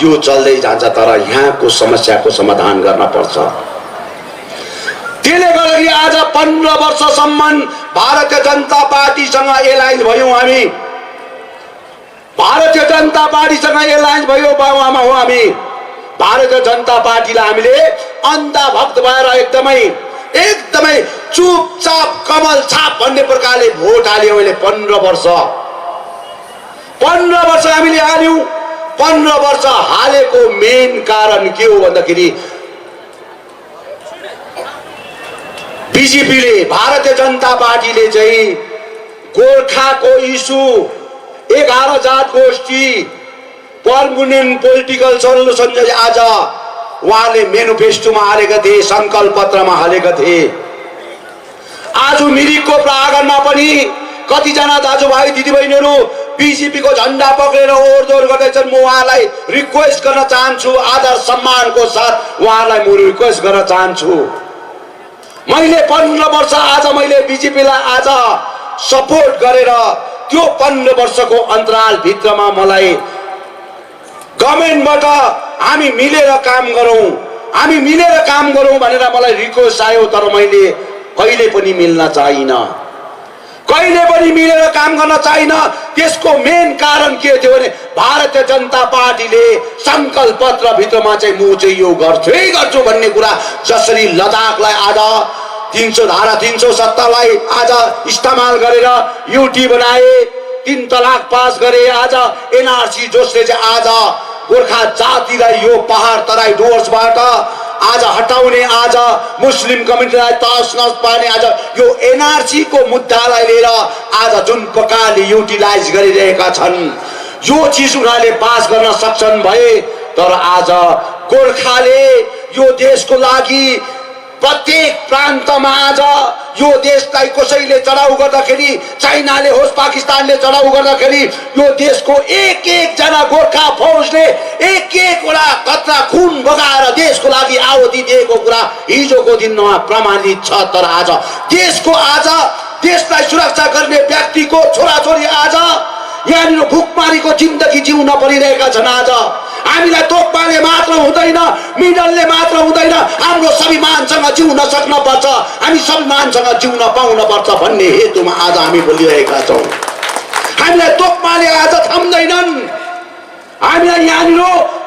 यो चल्दै जान्छ, तर यहाँको समस्याको समाधान गर्न पर्छ। त्यसले गर्दाखेरि आज 15 वर्षसम्म भारतीय जनता पार्टीसँग एलायन्स भयौँ हामी, भारतीय जनता पार्टीसँग एलायन्स भयो बाबुआमा हो हामी। भारतीय जनता पार्टीलाई हामीले अन्धभक्त भएर एकदमै चुपचाप कमल छाप भन्ने प्रकारले भोट हाल्यौँ हामीले। 15 वर्ष हामीले हाल्यौँ। 15 वर्ष हालेको मेन कारण के हो भन्दाखेरि बीजेपीले, भारतीय जनता पार्टीले चाहिँ गोर्खाको इस्यु, 11 जात गोष्ठी, पर्मनेन्ट पोलिटिकल सल्युसन चाहिँ आज उहाँले मेनिफेस्टोमा हालेका थिए, संकल्प पत्रमा हालेका थिए। आज मिरिकको प्राङ्गणमा पनि कतिजना दाजुभाइ दिदीबहिनीहरू बीजेपीको झन्डा पक्रेर ओहोरदोहोर गर्दैछन्। म उहाँलाई रिक्वेस्ट गर्न चाहन्छु, आदर सम्मानको साथ उहाँलाई म रिक्वेस्ट गर्न चाहन्छु। मैले 15 वर्ष आज मैले बीजेपीलाई आज सपोर्ट गरेर त्यो 15 वर्षको अन्तराल भित्रमा मलाई गभर्नमेन्टबाट हामी मिलेर काम गरौँ भनेर मलाई रिक्वेस्ट आयो, तर मैले कहिले पनि मिल्न चाहिन, कहिले पनि मिलेर काम गर्न चाहिन। त्यसको मेन कारण के थियो भने भारतीय जनता पार्टीले संकल्प पत्र भित्रमा चाहिँ म चाहिँ यो गर्छु भन्ने कुरा, जसरी लद्दाखलाई आज 300 धारा 370 लाई आज इस्तेमाल गरेर युटी बनाए, 3 तलाक पास गरे, आज एनआरसी जसले चाहिँ आज गोर्खा जातिलाई यो पहाड तराई डुवर्सबाट आज हटाउने, आज मुस्लिम कम्युनिटीलाई तहस नहस पार्ने, आज यो एनआरसी को मुद्दालाई लिएर आज जुन प्रकारले युटिलाइज गरिरहेका छन्, यो चिज उनीहरूले पास गर्न सक्छन् भए। तर आज गोर्खाले यो देशको लागि प्रत्येक प्रान्तमा आज यो देशलाई कसैले चढाउ गर्दाखेरि, चाइनाले होस् पाकिस्तानले चढाउ गर्दाखेरि यो देशको एक जना गोर्खा फौजले एक वटा कत्रा खुन बगाएर देशको लागि आहुति दिएको कुरा हिजोको दिनमा प्रमाणित छ। तर आज देशलाई सुरक्षा गर्ने व्यक्तिको छोराछोरी आज यहाँनिर भुकमारीको जिन्दगी जिउन परिरहेका छन्। हामीलाई तोकपाले मात्र हुँदैन, मिडलले मात्र हुँदैन, हाम्रो स्वाभिमानसँग जिउन सक्न पर्छ, हामी सम्मानसँग जिउन पाउन पर्छ भन्ने हेतुमा आज हामी बोलिरहेका छौँ। हामीलाई तोकपाले आज थाम्दैनन्, हामीलाई यहाँनिर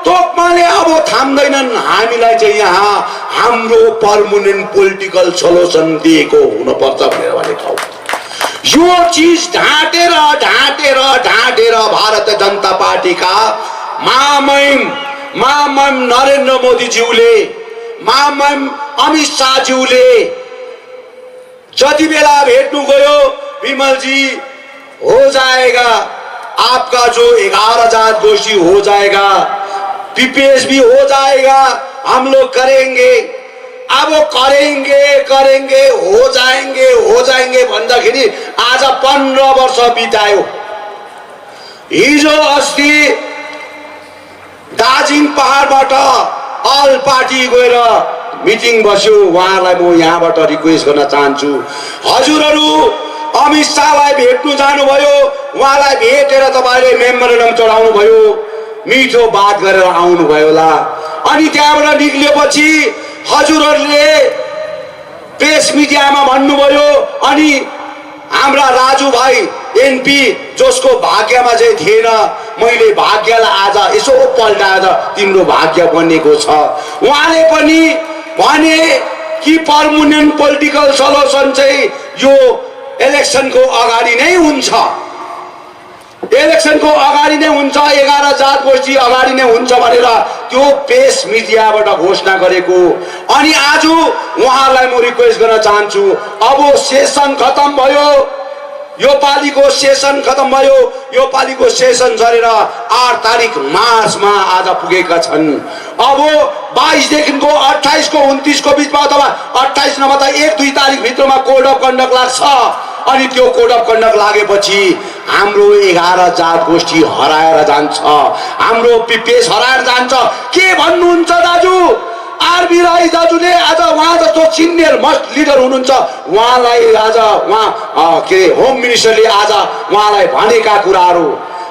तोकपाले अब थाम्दैनन्, हामीलाई चाहिँ यहाँ हाम्रो पर्मानेन्ट पोलिटिकल सोल्युसन दिएको हुनुपर्छ भनेर भनेको। यो चीज ढाँटेर ढाँटेर ढाँटेर भारतीय जनता पार्टीका महामहिम नरेन्द्र मोदीज्यूले, महामहिम अमित शाहज्यूले जति बेला भेट्नु गयो, विमल जी हो जाएगा आपका जो 11 जात गोष्ठी हो जाएगा, पीपीएस भी हो जाएगा, हम लोग करेंगे, अब करेंगे हो जाएंगे भन्दाखेरि आज 15 वर्ष बितायो। हिजो अस्ति दार्जिलिङ पहाडबाट अल पार्टी गएर मिटिङ बस्यो। उहाँलाई म यहाँबाट रिक्वेस्ट गर्न चाहन्छु, हजुरहरू अमित शाहलाई भेट्नु जानुभयो, उहाँलाई भेटेर तपाईँले मेमोरेन्डम चढाउनु भयो, मिठो बात गरेर आउनुभयो होला। अनि त्यहाँबाट निक्लिएपछि हजुरहरूले प्रेस मिडियामा भन्नुभयो, अनि हाम्रा राजु भाइ एनपी जसको भाग्यमा चाहिँ थिएन, मैले भाग्यलाई आज यसो पल्टाएर तिम्रो भाग्य बनेको छ। उहाँले पनि भने कि पर्मानेन्ट पोलिटिकल सोल्युसन चाहिँ यो इलेक्सनको अगाडि नै हुन्छ, इलेक्सनको अगाडि नै हुन्छ, 11 जात गोष्ठी अगाडि नै हुन्छ भनेर त्यो प्रेस मिडियाबाट घोषणा गरेको। अनि आज उहाँलाई म रिक्वेस्ट गर्न चाहन्छु, अब सेसन खत्म भयो, यो पालिको सेसन खत्म भयो, यो पालिको सेसन सरेर 8 तारिक मार्चमा आज पुगेका छन्। अब 22 देखिको 28 को 29 को बिचमा अथवा 28 नभए त 1-2 तारिक भित्रमा कोड अफ कन्डक्ट लाग्छ। अनि त्यो कोड अफ कन्डक्ट लागेपछि हाम्रो 11 जात गोष्ठी हराएर जान्छ, हाम्रो पीपीएस हराएर जान्छ। के भन्नुहुन्छ दाजु? आरबी राई दाजुले आज उहाँ जस्तो सिनियर मस्ट लिडर हुनुहुन्छ, उहाँलाई आज उहाँ के होम मिनिस्टरले आज उहाँलाई भनेका कुराहरू,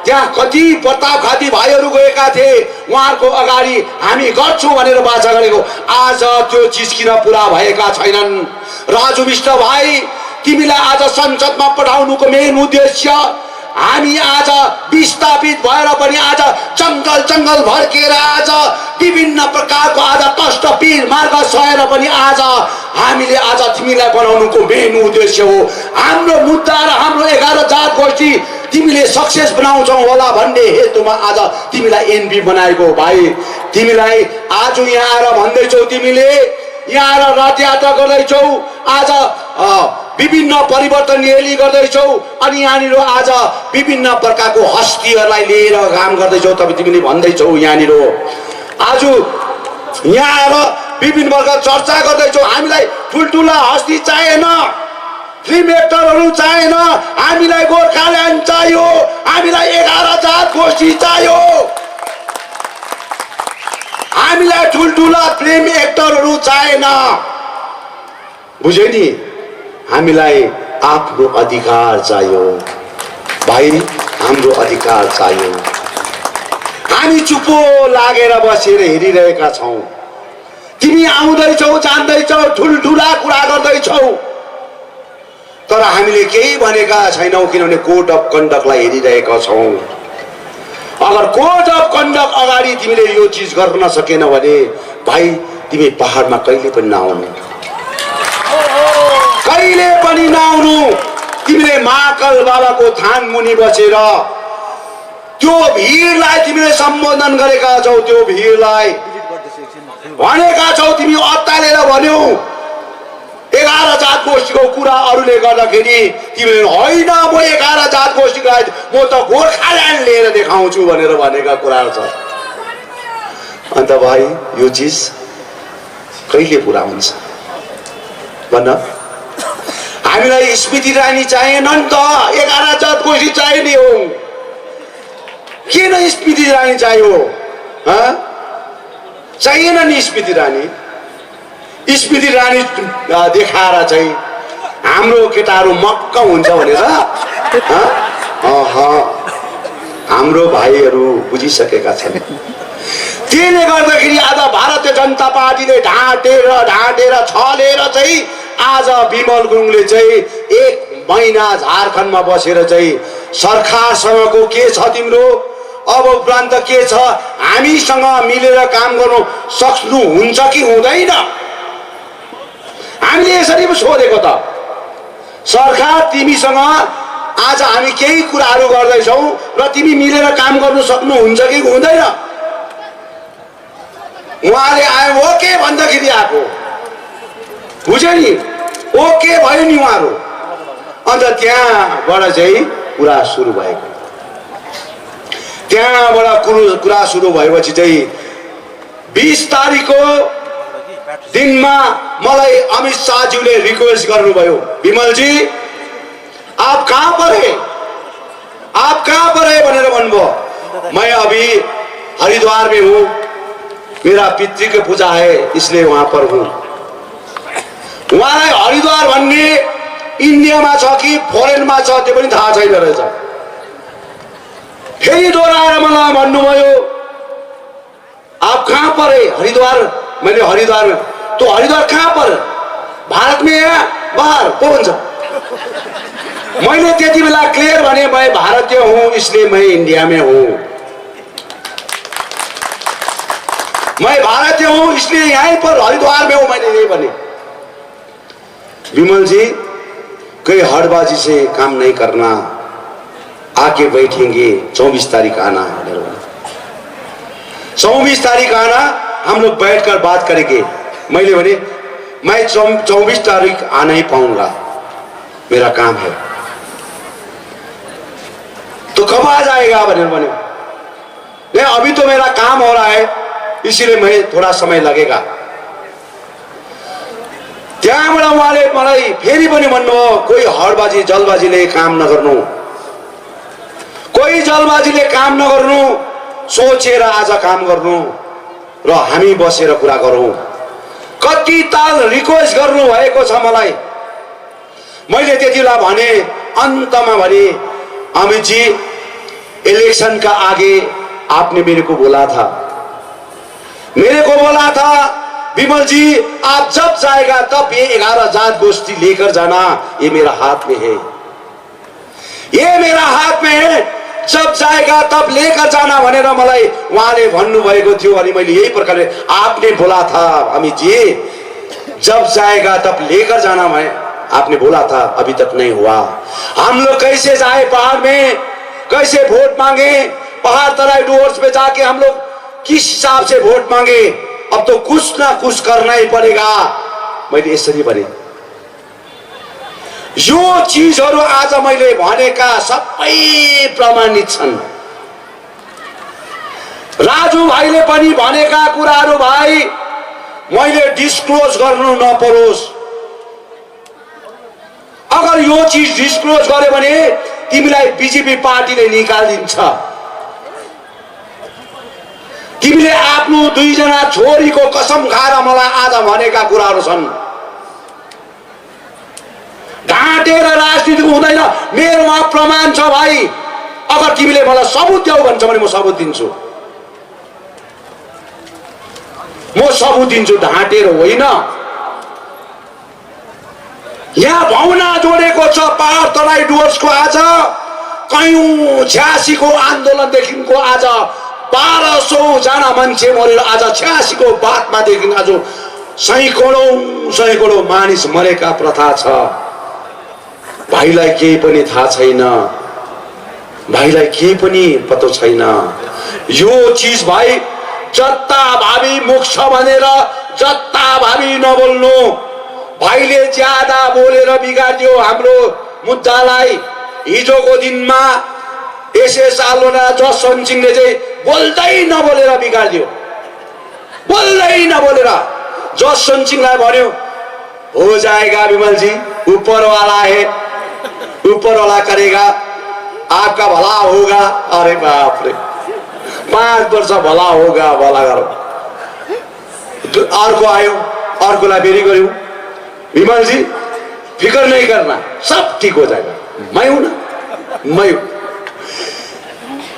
त्यहाँ कति प्रताप खाती भाइहरू गएका थिए, उहाँहरूको अगाडि हामी गर्छौँ भनेर बाचा गरेको, आज त्यो चिज किन पुरा भएका छैनन्? राजु विष्ट भाइ, तिमीलाई आज संसदमा पठाउनुको मेन उद्देश्य हामी आज विस्थापित भएर पनि आज जंगल भड्केर आज विभिन्न प्रकारको आज कष्ट पीर मार्ग सहेर पनि आज हामीले आज तिमीलाई बनाउनुको मेन उद्देश्य हो। हाम्रो मुद्दा र हाम्रो 11 जात गोष्ठी तिमीले सक्सेस बनाउँछौ होला भन्ने हेतुमा आज तिमीलाई एनपी बनाएको। भाइ, तिमीलाई आज यहाँ आएर भन्दैछौ, तिमीले यहाँ आएर रथ यात्रा गर्दैछौ, आज विभिन्न परिवर्तन ल्याली गर्दैछौ, अनि यहाँनिर आज विभिन्न प्रकारको हस्तीहरूलाई लिएर काम गर्दैछौ। तपाईँ तिमीले भन्दैछौ यहाँनिर आज यहाँ आएर विभिन्न प्रकार चर्चा गर्दैछौ, हामीलाई ठुल्ठुला हस्ती चाहिएन, फिल्म एक्टरहरू चाहिएन, हामीलाई गोर्खाल्यान्ड चाहियो, हामीलाई 11 जात गोष्ठी चाहियो, हामीलाई ठुल्ठुला फिल्म एक्टरहरू चाहिएन। बुझ्यो नि? हामीलाई आफ्नो अधिकार चाहियो भाइ, हाम्रो अधिकार चाहियो। हामी चुप्पो लागेर बसेर हेरिरहेका छौँ। तिमी आउँदैछौ, जान्दैछौ, ठुल्ठुला कुरा गर्दैछौ, तर हामीले केही भनेका छैनौँ, किनभने कोड अफ कन्डक्टलाई हेरिरहेका छौँ। अगर कोड अफ कन्डक्ट अगाडि तिमीले यो चिज गर्न सकेन भने भाइ, तिमी पहाडमा कहिले पनि नआउनु, कहिले पनि नआउनु। तिमीले महाकाल बाबाको थान मुनि बसेर त्यो भिडलाई तिमीले सम्बोधन गरेका छौ, त्यो भिडलाई भनेका छौ, तिमी अत्तालेर भन्यौ 11 जात गोष्ठीको कुरा अरूले गर्दाखेरि तिमीले होइन म 11 जात गोष्ठीको म त गोर्खाल्यान्ड लिएर देखाउँछु भनेर भनेका कुराहरू छ। अन्त भाइ, यो चिज कहिले पुरा हुन्छ भन्न? हामीलाई स्मृति रानी चाहिएन नि त, 11 जात गोष्ठी चाहिने हो। किन स्मृति रानी चाहियो? चाहिएन नि स्मृति रानी। स्मृति रानी देखाएर चाहिँ हाम्रो केटाहरू मक्क हुन्छ भनेर हाम्रो भाइहरू बुझिसकेका छन्। त्यसले गर्दाखेरि आज भारतीय जनता पार्टीले ढाँटेर छलेर चाहिँ आज विमल गुरुङले चाहिँ 1 महिना झारखण्डमा बसेर चाहिँ सरकारसँगको के छ तिम्रो अब उपरान्त के छ हामीसँग मिलेर काम गर्नु सक्नुहुन्छ कि हुँदैन हामीले यसरी पो सोधेको त सरकार तिमीसँग आज हामी केही कुराहरू गर्दैछौँ र तिमी मिलेर काम गर्नु सक्नुहुन्छ कि हुँदैन उहाँले आयो ओके भन्दाखेरि आएको बुझ्यो नि ओके भयो नि उहाँहरू अन्त त्यहाँबाट चाहिँ कुरा सुरु भएको त्यहाँबाट कुरा सुरु भएपछि चाहिँ 20 तारिखको दिनमा मलाई अमित शाहज्यूले रिक्वेस्ट गर्नुभयो विमल जी आप कहाँ पर है भनेर भन्नुभयो मैं अभी हरिद्वार में हूँ मेरा पितृ की पूजा है इसलिए वहां पर हूँ उहाँलाई हरिद्वार भन्ने इन्डियामा छ कि फरेनमा छ त्यो पनि थाहा छैन रहेछ फेरि दोहोऱ्याएर मलाई भन्नुभयो आप कहाँ पर है हरिद्वार मैंने हरिद्वार में तो हरिद्वार कहाँ पर भारत में या बाहर को भन्छ मैंने त्यति बेला क्लियर भने मैं भारतीय हूँ इसलिए मैं इंडिया में हूँ मैं भारतीय हूँ इसलिए यहीं पर हरिद्वार में हूँ मैंने यही बने विमल जी कोई हड़बाजी से काम नहीं करना आके बैठेंगे 24 तारीख आना 24 तारीख आना हम लोग बैठकर बात करेंगे मैंने बने मैं 24 तारीख आना ही पाऊंगा मेरा काम है तो कब आ जाएगा बने नहीं अभी तो मेरा काम हो रहा है इसीलिए मैं थोड़ा समय लगेगा त्यहाँबाट उहाँले मलाई फेरि पनि भन्नुभयो कोही हडबाजी जलबाजीले काम नगर्नु कोही जलबाजीले काम नगर्नु सोचेर आज काम गर्नु र हामी बसेर कुरा गरौँ कति ताल रिक्वेस्ट गर्नु भएको छ मलाई मैले त्यतिबेला भने अन्तमा भने अमित जी इलेक्शन का आगे आपने मेरे को बोला था विमल जी आप जब जाएगा तब ये 11 जात गोष्ठी लेकर जाना ये मेरा हाथ में है ये मेरा हाथ में है जब जाएगा तब लेकर जाना भनेर मलाई उहाँले भन्नुभएको थियो अनि मैले यही प्रकारले आपने बोला था अमित जी जब जाएगा तब लेकर जाना मैं आपने बोला था अभी तक नहीं हुआ हम लोग कैसे जाए पहाड़ में कैसे वोट मांगे पहाड़ तराई डुवर्स पे जाके हम लोग किस हिसाब से वोट मांगे अब तो कुछ ना कुछ करना ही पड़ेगा मैले यसरी भने यो चीजहरु आज मैले भनेका सबै प्रमाणित छन् राजु भाइले पनि भनेका कुराहरु भाइ मैले डिस्क्लोज गर्नु नपरोस् अगर यो चीज डिस्क्लोज गरे भने तिमीलाई बीजेपी पार्टीले निकालिदिन्छ तिमीले आफ्नो 2 जना छोरीको कसम खाएर मलाई आज भनेका कुराहरु छन् ढाँटेर राजनीति हुँदैन मेरोमा प्रमाण छ भाइ अगर तिमीले मलाई सबुत देऊ भन्छ भने म सबुत दिन्छु ढाँटेर होइन यहाँ भावना जोडेको छ पहाड तराई डुवर्सको आज कयौं 86 को आन्दोलनदेखिको आज 1200 जना मान्छे मरेर आज 86 को बातमा देखि आज सैकडौं मानिस मरेका प्रथा छ भाइलाई केही पनि थाहा छैन भाइलाई केही पनि पत्तो छैन यो चीज भाइ जत्ता भावी मुख छ भनेर जत्ता भावी नबोल्नु भाइले ज्यादा बोलेर बिगाड्यो हाम्रो मुद्दालाई हिजोको दिनमा एसएस आलोना जसवन्त सिंहले चाहिँ बोल्दै नबोलेर बिगाड्यो बोल्दै नबोलेर जसवन्त सिंहलाई भन्यो हो जाएगा विमल जी ऊपर वाला है ऊपर वाला करेगा आपका भला होगा अरे बाप रे 5 वर्ष भला होगा भला गरौँ अर्को आयो अर्कोलाई फेरि गर्यो विमल जी फिकर नहीं करना सब ठीक हो जाएगा मैं हूं ना मैं हूं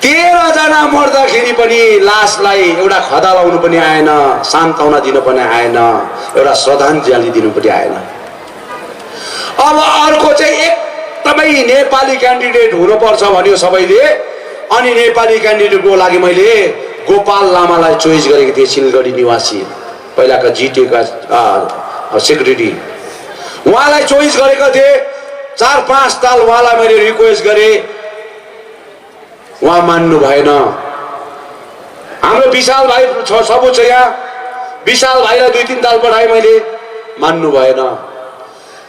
13 जना मर्दाखेरि पनि लासलाई एउटा खदा लाउनु पनि आएन, सान्त्वना दिनु पनि आएन, एउटा श्रद्धाञ्जली दिनु पनि आएन। अब अर्को चाहिँ एकदमै नेपाली क्यान्डिडेट हुनुपर्छ भन्यो सबैले। अनि नेपाली क्यान्डिडेटको लागि मैले गोपाल लामालाई चोइस गरेको थिएँ, सिलगढी निवासी, पहिलाका जिटिएका सेक्रेटरी। उहाँलाई चोइस गरेको थिएँ। 4-5 ताल उहाँलाई मैले रिक्वेस्ट गरेँ, उहाँ मान्नु भएन। हाम्रो विशाल भाइ सबु छ यहाँ, विशाल भाइलाई 2-3 ताल पठाएँ मैले, मान्नु भएन।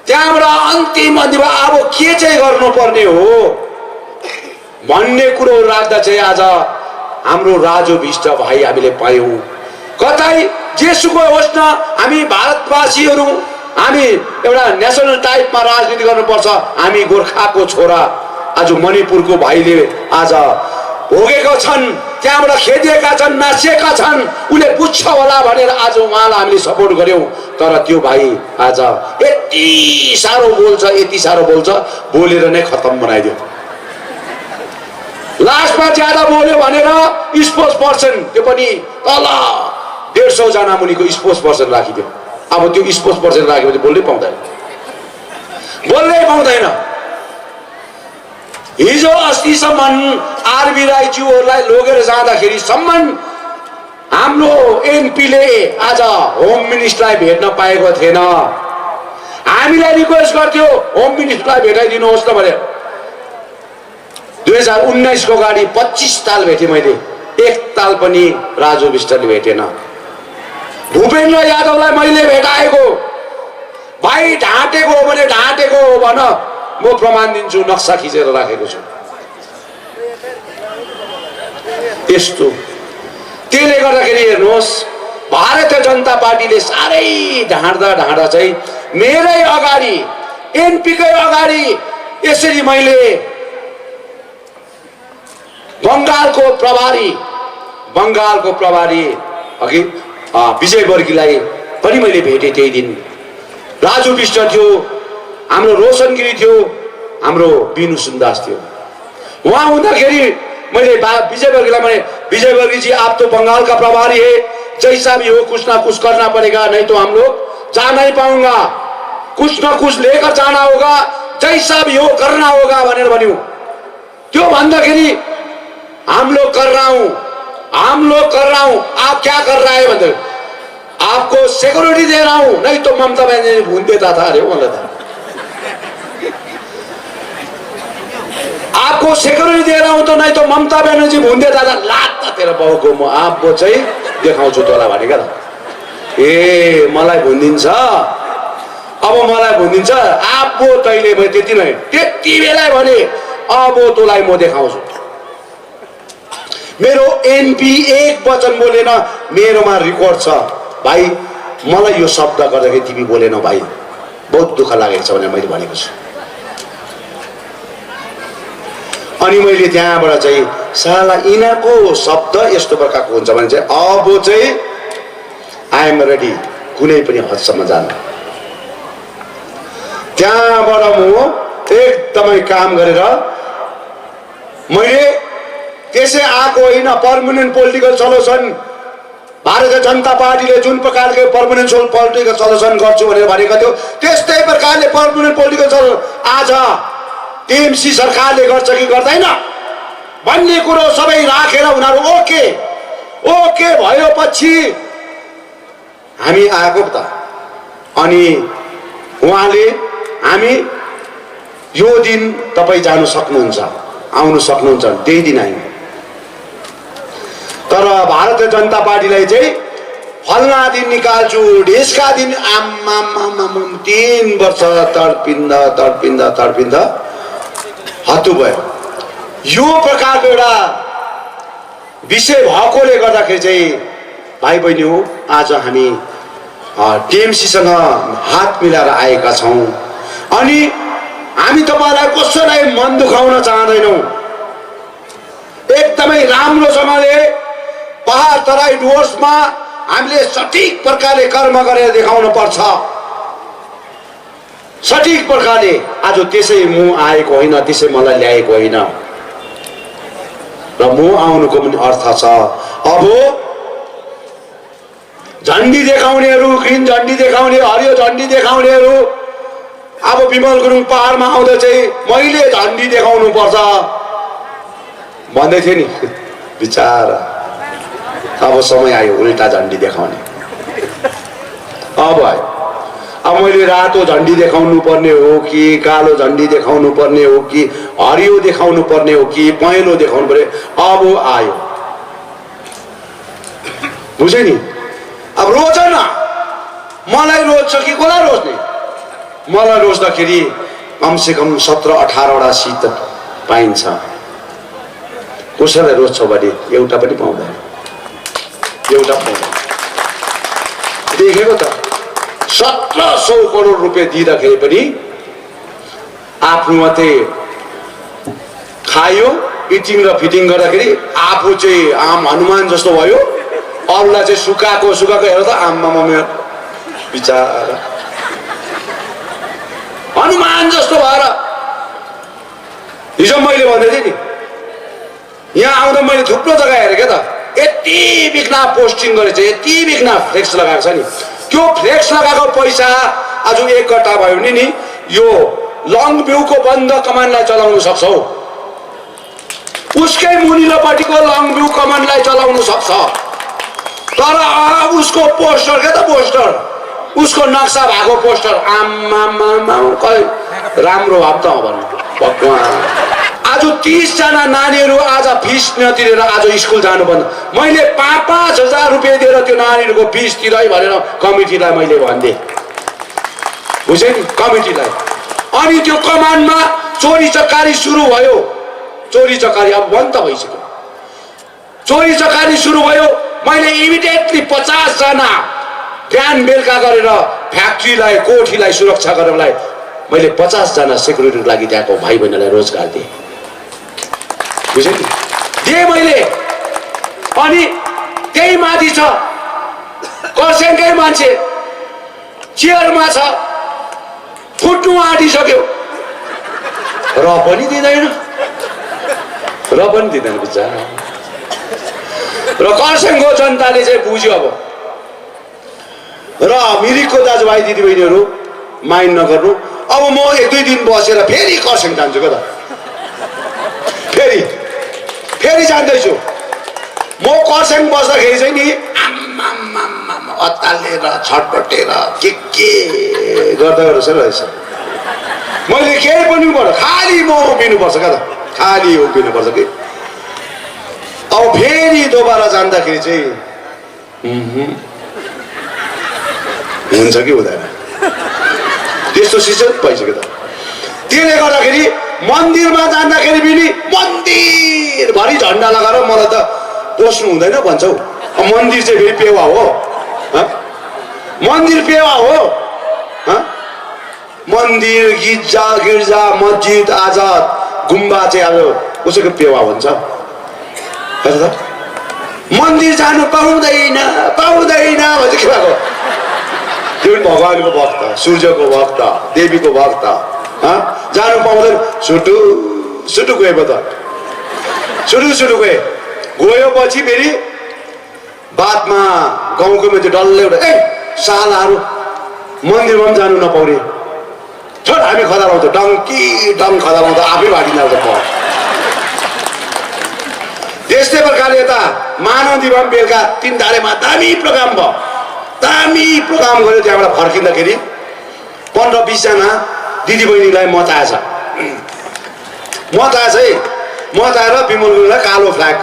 त्यहाँबाट अन्तिम अब के चाहिँ गर्नुपर्ने हो भन्ने कुरो राख्दा चाहिँ आज हाम्रो राजु विष्ट भाइ हामीले पायौँ। कतै जेसुकै होस् न, हामी भारतवासीहरू, हामी एउटा नेसनल टाइपमा राजनीति गर्नुपर्छ। हामी गोर्खाको छोरा आज मणिपुरको भाइले आज भोगेका छन्, त्यहाँबाट खेदिएका छन्, नासिएका छन्, उसले बुझ्छ होला भनेर आज उहाँलाई हामीले सपोर्ट गर्यौँ। तर त्यो भाइ आज यति साह्रो बोल्छ, यति साह्रो बोल्छ, बोलेर नै खत्तम बनाइदियो। लास्टमा ज्यादा बोल्यो भनेर स्पोर्ट्स पर्सन, त्यो पनि तल 150 जना मुनिको स्पोर्ट्स पर्सन राखिदियो। अब त्यो स्पोर्ट्स पर्सन राखेपछि बोल्नै पाउँदैन, बोल्नै पाउँदैन। हिजो अस्तिसम्म आरबी राईज्यूहरूलाई लगेर जाँदाखेरि सम्म हाम्रो एमपीले आज होम मिनिस्टरलाई भेट्न पाएको थिएन। हामीलाई रिक्वेस्ट गर्थ्यो होम मिनिस्टरलाई भेटाइदिनुहोस् न भनेर। 2019 को गाडी 25 ताल भेटेँ मैले, 1 ताल पनि राजु विष्टले भेटेन। भूपेन्द्र यादवलाई मैले भेटाएको, भाइ ढाँटेको हो भने ढाँटेको हो भन, म प्रमाण दिन्छु, नक्सा खिचेर राखेको छु। यस्तो त्यसले गर्दाखेरि हेर्नुहोस्, भारतीय जनता पार्टीले साह्रै ढाँड्दा चाहिँ मेरै अगाडि, एमपीकै अगाडि यसरी मैले बङ्गालको प्रभारी अघि विजय वर्गीलाई पनि मैले भेटेँ। त्यही दिन राजु विष्ट थियो, हाम्रो रोशन गिरी थियो, हाम्रो बिनु सुन्दास थियो। वहाँ हुँदाखेरि मैले विजय वर्गीलाई भने, विजय वर्गी जी आप तो बंगाल का प्रभारी है, जैसा भी हो कुछ ना कुछ करना पड़ेगा, नहीं तो हम लोग जा नहीं पाऊंगा, कुछ ना कुछ लेकर जाना होगा, जैसा भी हो करना होगा भनेर भन्यो। त्यो भन्दाखेरि हम लोग कर रहा हूं, आप क्या कर रहा है भन्दै, आपको सिक्योरिटी दे रहा हूं, नहीं तो ममता बनर्जी भून देता था अरे मलाई त। आपको सिक्योरिटी दे रहा हूं तो नहीं तो ममता बनर्जी भून देता था। लात तेरो बाउको म आपको चाहिँ देखाउँछु तँलाई भनेका त। ए मलाई भुनिदिन्छ, अब मलाई भुनिदिन्छ, आपको तैले म त्यति नै, त्यति बेला भने अब तँलाई म देखाउँछु। मेरो एमपी एक वचन बोलेन, मेरोमा रेकर्ड छ भाइ, मलाई यो शब्द गर्दाखेरि तिमी बोलेनौ भाइ, बहुत दुःख लागेको छ भनेर मैले भनेको छु। अनि मैले त्यहाँबाट चाहिँ साला यिनीहरूको शब्द यस्तो प्रकारको हुन्छ भने चाहिँ अब चाहिँ आई एम रेडी कुनै पनि हदसम्म जान। त्यहाँबाट म एकदमै काम गरेर मैले त्यसै आएको होइन, permanent political solution Bharatiya Janata पार्टीले जुन प्रकारको पर्मानेन्ट पोलिटिकल सल्युसन गर्छु भनेर भनेको थियो, त्यस्तै प्रकारले पर्मानेन्ट पोलिटिकल सल्युसन आज टीएमसी सरकारले गर्छ कि गर्दैन भन्ने कुरो सबै राखेर उनीहरू ओके भएपछि हामी आएको त। अनि उहाँले हामी यो दिन तपाईँ जानु सक्नुहुन्छ, आउनु सक्नुहुन्छ, त्यही दिन आयौँ। तर भारतीय जनता पार्टीलाई चाहिँ फलना दिन निकाल्छु, ढेसका दिन आम्मा 3 वर्ष तडपिन्दा हत्तु भयो। यो प्रकारको एउटा विषय भएकोले गर्दाखेरि चाहिँ भाइ बहिनी हो, आज हामी टिएमसीसँग हात मिलाएर आएका छौँ। अनि हामी तपाईलाई कसैलाई मन दुखाउन चाहदैनौँ। एकदमै राम्रोसँगले पहाड तराई डुवर्समा हामीले सठिक प्रकारले कर्म गरेर देखाउनु पर्छ, सठिक प्रकारले। आज त्यसै म आएको होइन, त्यसै मलाई ल्याएको होइन। र म आउनुको पनि अर्थ छ। अब झन्डी देखाउनेहरू, ग्रिन झन्डी देखाउने, हरियो झन्डी देखाउनेहरू अब विमल गुरुङ पहाडमा आउँदा चाहिँ मैले झन्डी देखाउनु पर्छ भन्दै थिए नि। बिचारा अब समय आयो उल्टा झन्डी देखाउने। अब आयो, अब मैले रातो झन्डी देखाउनु पर्ने हो कि कालो झन्डी देखाउनु पर्ने हो कि हरियो देखाउनु पर्ने हो कि पहेँलो देखाउनु पर्ने, अब आयो। बुझ्यो नि? अब रोज न, मलाई रोज्छ कि कसलाई रोज्ने? मलाई रोज्दाखेरि कमसेकम 17-18 सिट पाइन्छ। कसैलाई रोज्छ भने एउटा पनि पाउँदैन, एउटा पाउँदैन। देखेको त 1700 करोड रुपियाँ दिँदाखेरि पनि आफ्नो मात्रै खायो, इटिङ र फिटिङ गर्दाखेरि आफू चाहिँ आम हनुमान जस्तो भयो, अरूलाई चाहिँ सुकाएको हेर त आममा मेरो बिचारा हनुमान जस्तो भएर। हिजो मैले भन्दै थिएँ नि, यहाँ आउँदा मैले थुप्रो जग्गा हेरेँ क्या त, यति बिघ्न पोस्टिङ गरेछ, यति बिघ्न फ्लेक्स लगाएको छ नि। त्यो फ्लेक्स लगाएको पैसा आज एक गट्टा भयो भने नि यो लङ भ्यूको बन्द कमानलाई चलाउन सक्छौ, उसकै मुनिल्लोपट्टिको लङ भ्यू कमानलाई चलाउन सक्छ। तर उसको पोस्टर क्या त, पोस्टर उसको नक्सा भएको पोस्टर आम्मामा राम्रो भाव त भन्नु भगवान्। आज 30 जना नानीहरू आज फिस नतिरेर आज स्कुल जानु बन्द। मैले 5-5 हजार रुपियाँ दिएर त्यो नानीहरूको फिस तिरै भनेर कमिटीलाई मैले भन्दै, बुझ्यो नि? कमिटीलाई। अनि त्यो कमानमा चोरी चकारी सुरु भयो, चोरी चकारी अब बन्द भइसक्यो, चोरी चकारी सुरु भयो। मैले इमिडिएटली 50 जना बिहान बेलुका गरेर फ्याक्ट्रीलाई कोठीलाई सुरक्षा गर्नलाई मैले 50 जना सेक्युरिटीको लागि त्यहाँको भाइ बहिनीलाई रोजगार दिएँ, बुझ्यो नि? दिएँ मैले। अनि त्यही माथि छ खरसाङकै मान्छे चेयरमा छ, फुट्नु आँटिसक्यो, र पनि दिँदैन, र पनि दिँदैन बिचारा। र खरसाङको जनताले चाहिँ बुझ्यो अब। र मिरिकको दाजुभाइ दिदीबहिनीहरू माइन्ड नगर्नु, अब म 1-2 दिन बसेर फेरि खरसाङ जान्छु क्या त, फेरि जान्दैछु। म खरसाङ बस्दाखेरि चाहिँ नि अत्तालेर छटपटेर के गर्दा रहेछ। मैले केही पनि गर्नु, खालि म उभिनुपर्छ क्या त, खालि उभिनुपर्छ कि। अब फेरि दोबारा जान्दाखेरि चाहिँ हुन्छ कि हुँदैन, त्यस्तो सिस्टम भइसक्यो त। त्यसले गर्दाखेरि मन्दिरमा जाँदाखेरि पनि मन्दिरभरि झन्डा लगाएर मलाई त पस्नु हुँदैन भन्छौ। मन्दिर चाहिँ फेरि पेवा हो, मन्दिर पेवा हो। मन्दिर गिर्जा मस्जिद आज गुम्बा चाहिँ अब उसैको पेवा हुन्छ। मन्दिर जानु पाउँदैन भन्छ के भएको? त्यो पनि भगवानको भक्त, सूर्यको भक्त, देवीको भक्त, जानु पाउँदैन। सुटु गएको त, सुटु गएपछि फेरि बादमा गाउँको मान्छे डल्लै एउटा सालाहरू मन्दिरमा पनि जानु नपाउने, छोड हामी खदालाउँछ, डङ खदालाउँदा आफै भागिन्छ। त्यस्तै प्रकारले यता मानव दिवम बेलुका 3 धारेमा दामी प्रोग्राम भयो, दामी प्रोग्राम गऱ्यो। त्यहाँबाट फर्किँदाखेरि 15-20 जना दिदीबहिनीलाई मताएछ है, मताएर विमल गुरुङलाई कालो फ्ल्याग।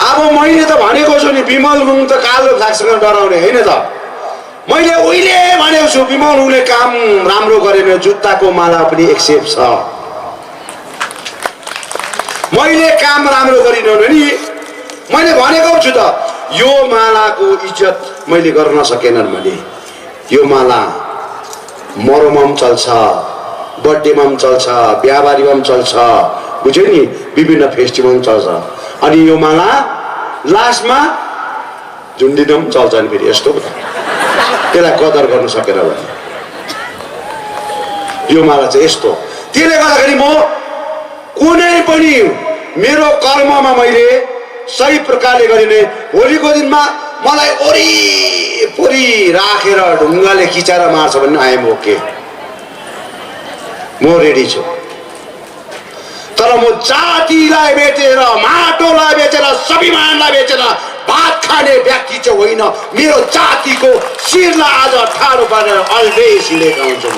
अब मैले त भनेको छु नि, विमल गुरुङ त कालो फ्ल्यागसँग डराउने होइन त। मैले उहिले भनेको छु विमल गुरुङले काम राम्रो गरेन, जुत्ताको माला पनि एक्सेप्ट छ। मैले काम राम्रो गरिन भने नि मैले भनेको छु त, यो मालाको इज्जत मैले गर्न सकेन भने यो माला मरोमा पनि चल्छ, बर्थडेमा पनि चल्छ, बिहाबारीमा पनि चल्छ, बुझ्यो नि? विभिन्न फेस्टिभल पनि चल्छ। अनि यो माला लास्टमा झुन्डिन पनि चल्छ नि फेरि। यस्तो त्यसलाई कदर गर्न सकेन भने यो माला चाहिँ यस्तो। त्यसले गर्दाखेरि म कुनै पनि मेरो कर्ममा मैले सही प्रकारले गरिने होलीको दिनमा मलाई वरिपरि राखेर ढुङ्गाले खिचाएर मार्छ भने आई एम ओके, म रेडी छु। तर म जातिलाई बेचेर, माटोलाई बेचेर, स्वाभिमानलाई बेचेर भात खाने व्यक्ति चाहिँ होइन। मेरो जातिको शिरलाई आज ठाडो पारेर अलवेज हिँडेको हुन्छु म,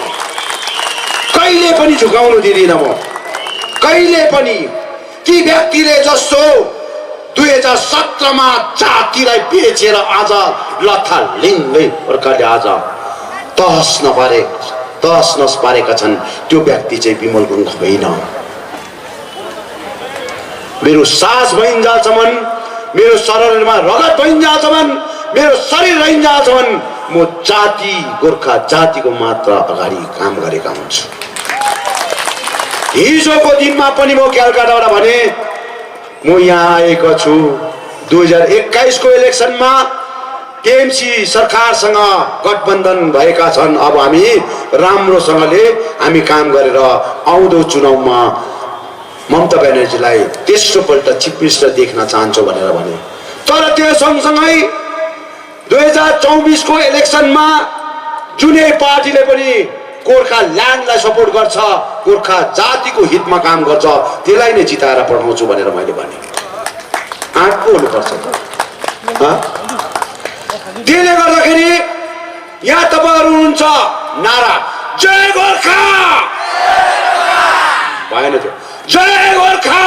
कहिले पनि झुकाउनु दिँदिनँ म, कहिले पनि। ती व्यक्तिले जस्तो 2017मा जातिलाई बेचेर आज लथालिङ्गै प्रकारले आज तहस नस पारेका छन्, त्यो व्यक्ति चाहिँ विमल गुरुङ होइन। मेरो सास भइन्जालसम्म, मेरो शरीरमा रगत भइन्जालसम्म, मेरो शरीर रहन्जालसम्म म जाति गोर्खा जातिको मात्र अगाडि काम गरेका हुन्छु। हिजोको दिनमा पनि म कलकत्ताबाट भने म यहाँ आएको छु। 2021 को इलेक्सनमा टिएमसी सरकारसँग गठबन्धन भएका छन्। अब हामी राम्रोसँगले हामी काम गरेर आउँदो चुनावमा ममता ब्यानर्जीलाई तेस्रोपल्ट चिफ मिनिस्टर देख्न चाहन्छु भनेर भने। तर त्यो सँगसँगै 2024 को इलेक्सनमा जुनै पार्टीले पनि गोर्खा ल्यान्डलाई सपोर्ट गर्छ, गोर्खा जातिको हितमा काम गर्छ, त्यसलाई नै जिताएर पठाउँछु भनेर मैले भने। आँटको हुनुपर्छ त। त्यसले गर्दाखेरि यहाँ तपाईहरु हुनुहुन्छ, नारा जय गोर्खा भएन त्यो, जय गोर्खा।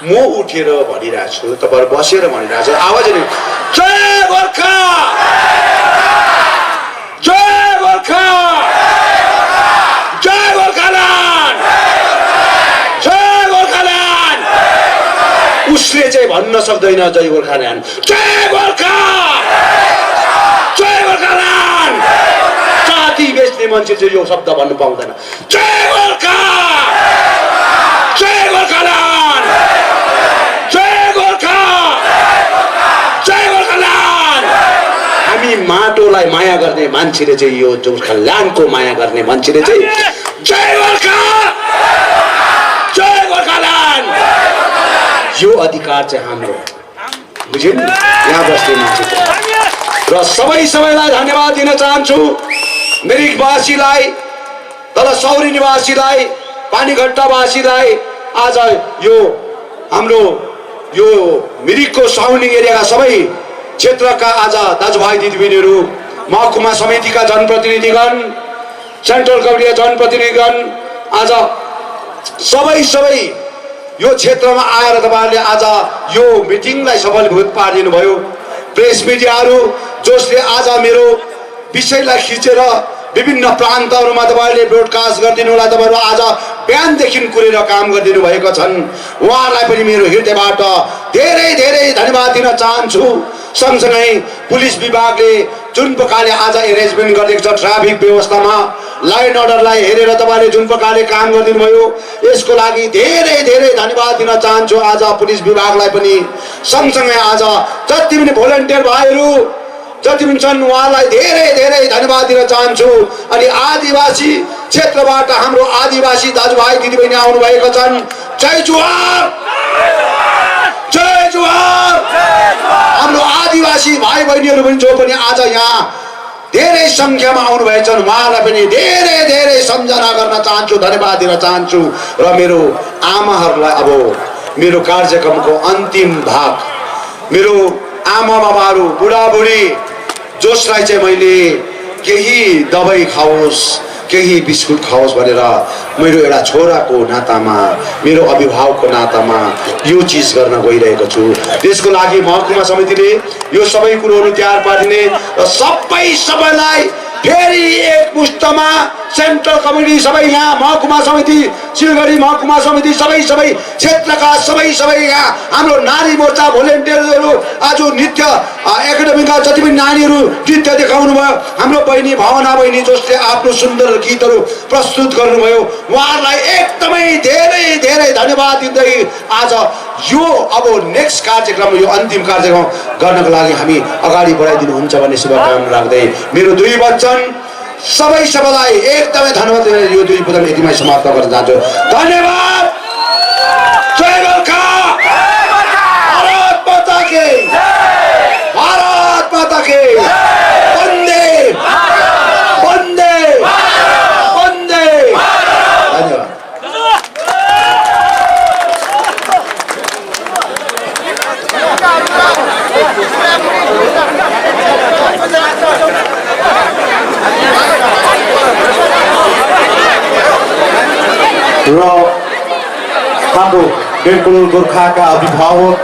म उठेर भनिरहेको छु, तपाईहरु बसेर भनिरहेको छ, आवाज नि जय गोर्खा, जय गोर्खा, जय गोर्खाल्यान्ड, जय गोर्खाल्यान्ड। उसले चाहिँ भन्न सक्दैन जय गोर्खाल्यान्ड, जय गोर्खा, जय गोर्खाल्यान्ड। जाति बेच्ने मान्छे चाहिँ यो शब्द भन्नु पाउँदैन। जय गोर्खा, जय गोर्खाल्यान्ड, जय गोर्खा, जय गोर्खाल्यान्ड। हामी माटोलाई माया गर्ने मान्छेले चाहिँ यो गोर्खाल्यान्डको माया गर्ने मान्छेले चाहिँ जय गोर्खा, जय गोर्खाल्यान्ड। यो अधिकार चाहिँ हाम्रो, बुझ्यो नि, यहाँ बस्ने मान्छेको। र सबैलाई धन्यवाद दिन चाहन्छु। मिरिकवासीलाई, तल सौरी निवासीलाई, पानीघट्टावासीलाई, आज यो हाम्रो यो मिरिकको सराउन्डिङ एरियाका सबै क्षेत्रका आज दाजुभाइ दिदीबहिनीहरू, महकुमा समितिका जनप्रतिनिधिगण, सेन्ट्रल कमिटीका जनप्रतिनिधिगण, आज सबै यो क्षेत्रमा आएर तपाईहरुले आज यो मिटिङलाई सफलीभूत पारिदिनु भयो। प्रेस मिडियाहरू जसले आज मेरो विषयलाई खिचेर विभिन्न प्रान्तहरूमा तपाईहरुले ब्रोडकास्ट गरिदिनु होला, तपाईहरु आज बिहानदेखि कुरेर काम गरिदिनु भएको छन्। उहाँहरूलाई पनि मेरो हृदयबाट धेरै धन्यवाद दिन चाहन्छु। सँगसँगै पुलिस विभागले जुन प्रकारले आज एरेन्जमेन्ट गरिदिएको छ ट्राफिक व्यवस्थामा, ल एन्ड अर्डरलाई हेरेर तपाईहरुले जुन प्रकारले काम गरिदिनु भयो, यसको लागि धेरै धन्यवाद दिन चाहन्छु आज पुलिस विभागलाई पनि। सँगसँगै आज जति पनि भोलिन्टियर भाइहरू जति पनि छन् उहाँलाई धेरै धन्यवाद दिन चाहन्छु। अनि आदिवासी क्षेत्रबाट हाम्रो आदिवासी दाजुभाइ दिदीबहिनी आउनु भएको छन्। जय जोहार, जय जोहार। हाम्रो आदिवासी भाइ बहिनीहरू पनि जो पनि आज यहाँ धेरै संख्यामा आउनु भएको छन्, उहाँलाई पनि धेरै सम्झना गर्न चाहन्छु, धन्यवाद दिन चाहन्छु। र मेरो आमाहरूलाई अब मेरो कार्यक्रमको अन्तिम भाग, मेरो आमा बाबाहरू, बुढाबुढी जसलाई चाहिँ मैले केही दबाई खाओस्, केही बिस्कुट खाओस् भनेर मेरो एउटा छोराको नातामा, मेरो अभिभावकको नातामा यो चिज गर्न गइरहेको छु। त्यसको लागि महकुमा समितिले यो सबै कुरोहरू तयार पारिदिने र सबैलाई फेरि एक मुष्टमा सेन्ट्रल कमिटी सबै यहाँ महकुमा समिति, सिलगढी महकुमा समिति सबै क्षेत्रका सबै यहाँ हाम्रो नारी मोर्चा भोलिन्टियरहरू आज नृत्य एकाडेमीका जति पनि नानीहरू नृत्य देखाउनु भयो, हाम्रो बहिनी भावना बहिनी जसले आफ्नो सुन्दर गीतहरू प्रस्तुत गर्नुभयो, उहाँहरूलाई एकदमै धेरै धन्यवाद दिँदै आज यो अब नेक्स्ट कार्यक्रम, यो अन्तिम कार्यक्रम गर्नको लागि हामी अगाडि बढाइदिनुहुन्छ भन्ने शुभकामना राख्दै मेरो दुई वचन सबैलाई एकदमै धन्यवाद दिएर यो दुई पुस्तक यतिमै समाप्त गर्न चाहन्छु। धन्यवाद। जय गोर्खा। भारत माता की भारत माता की वन्दे वन्दे वन्दे। धन्यवाद। र हाम्रो 1.5 करोड गोर्खाका अभिभावक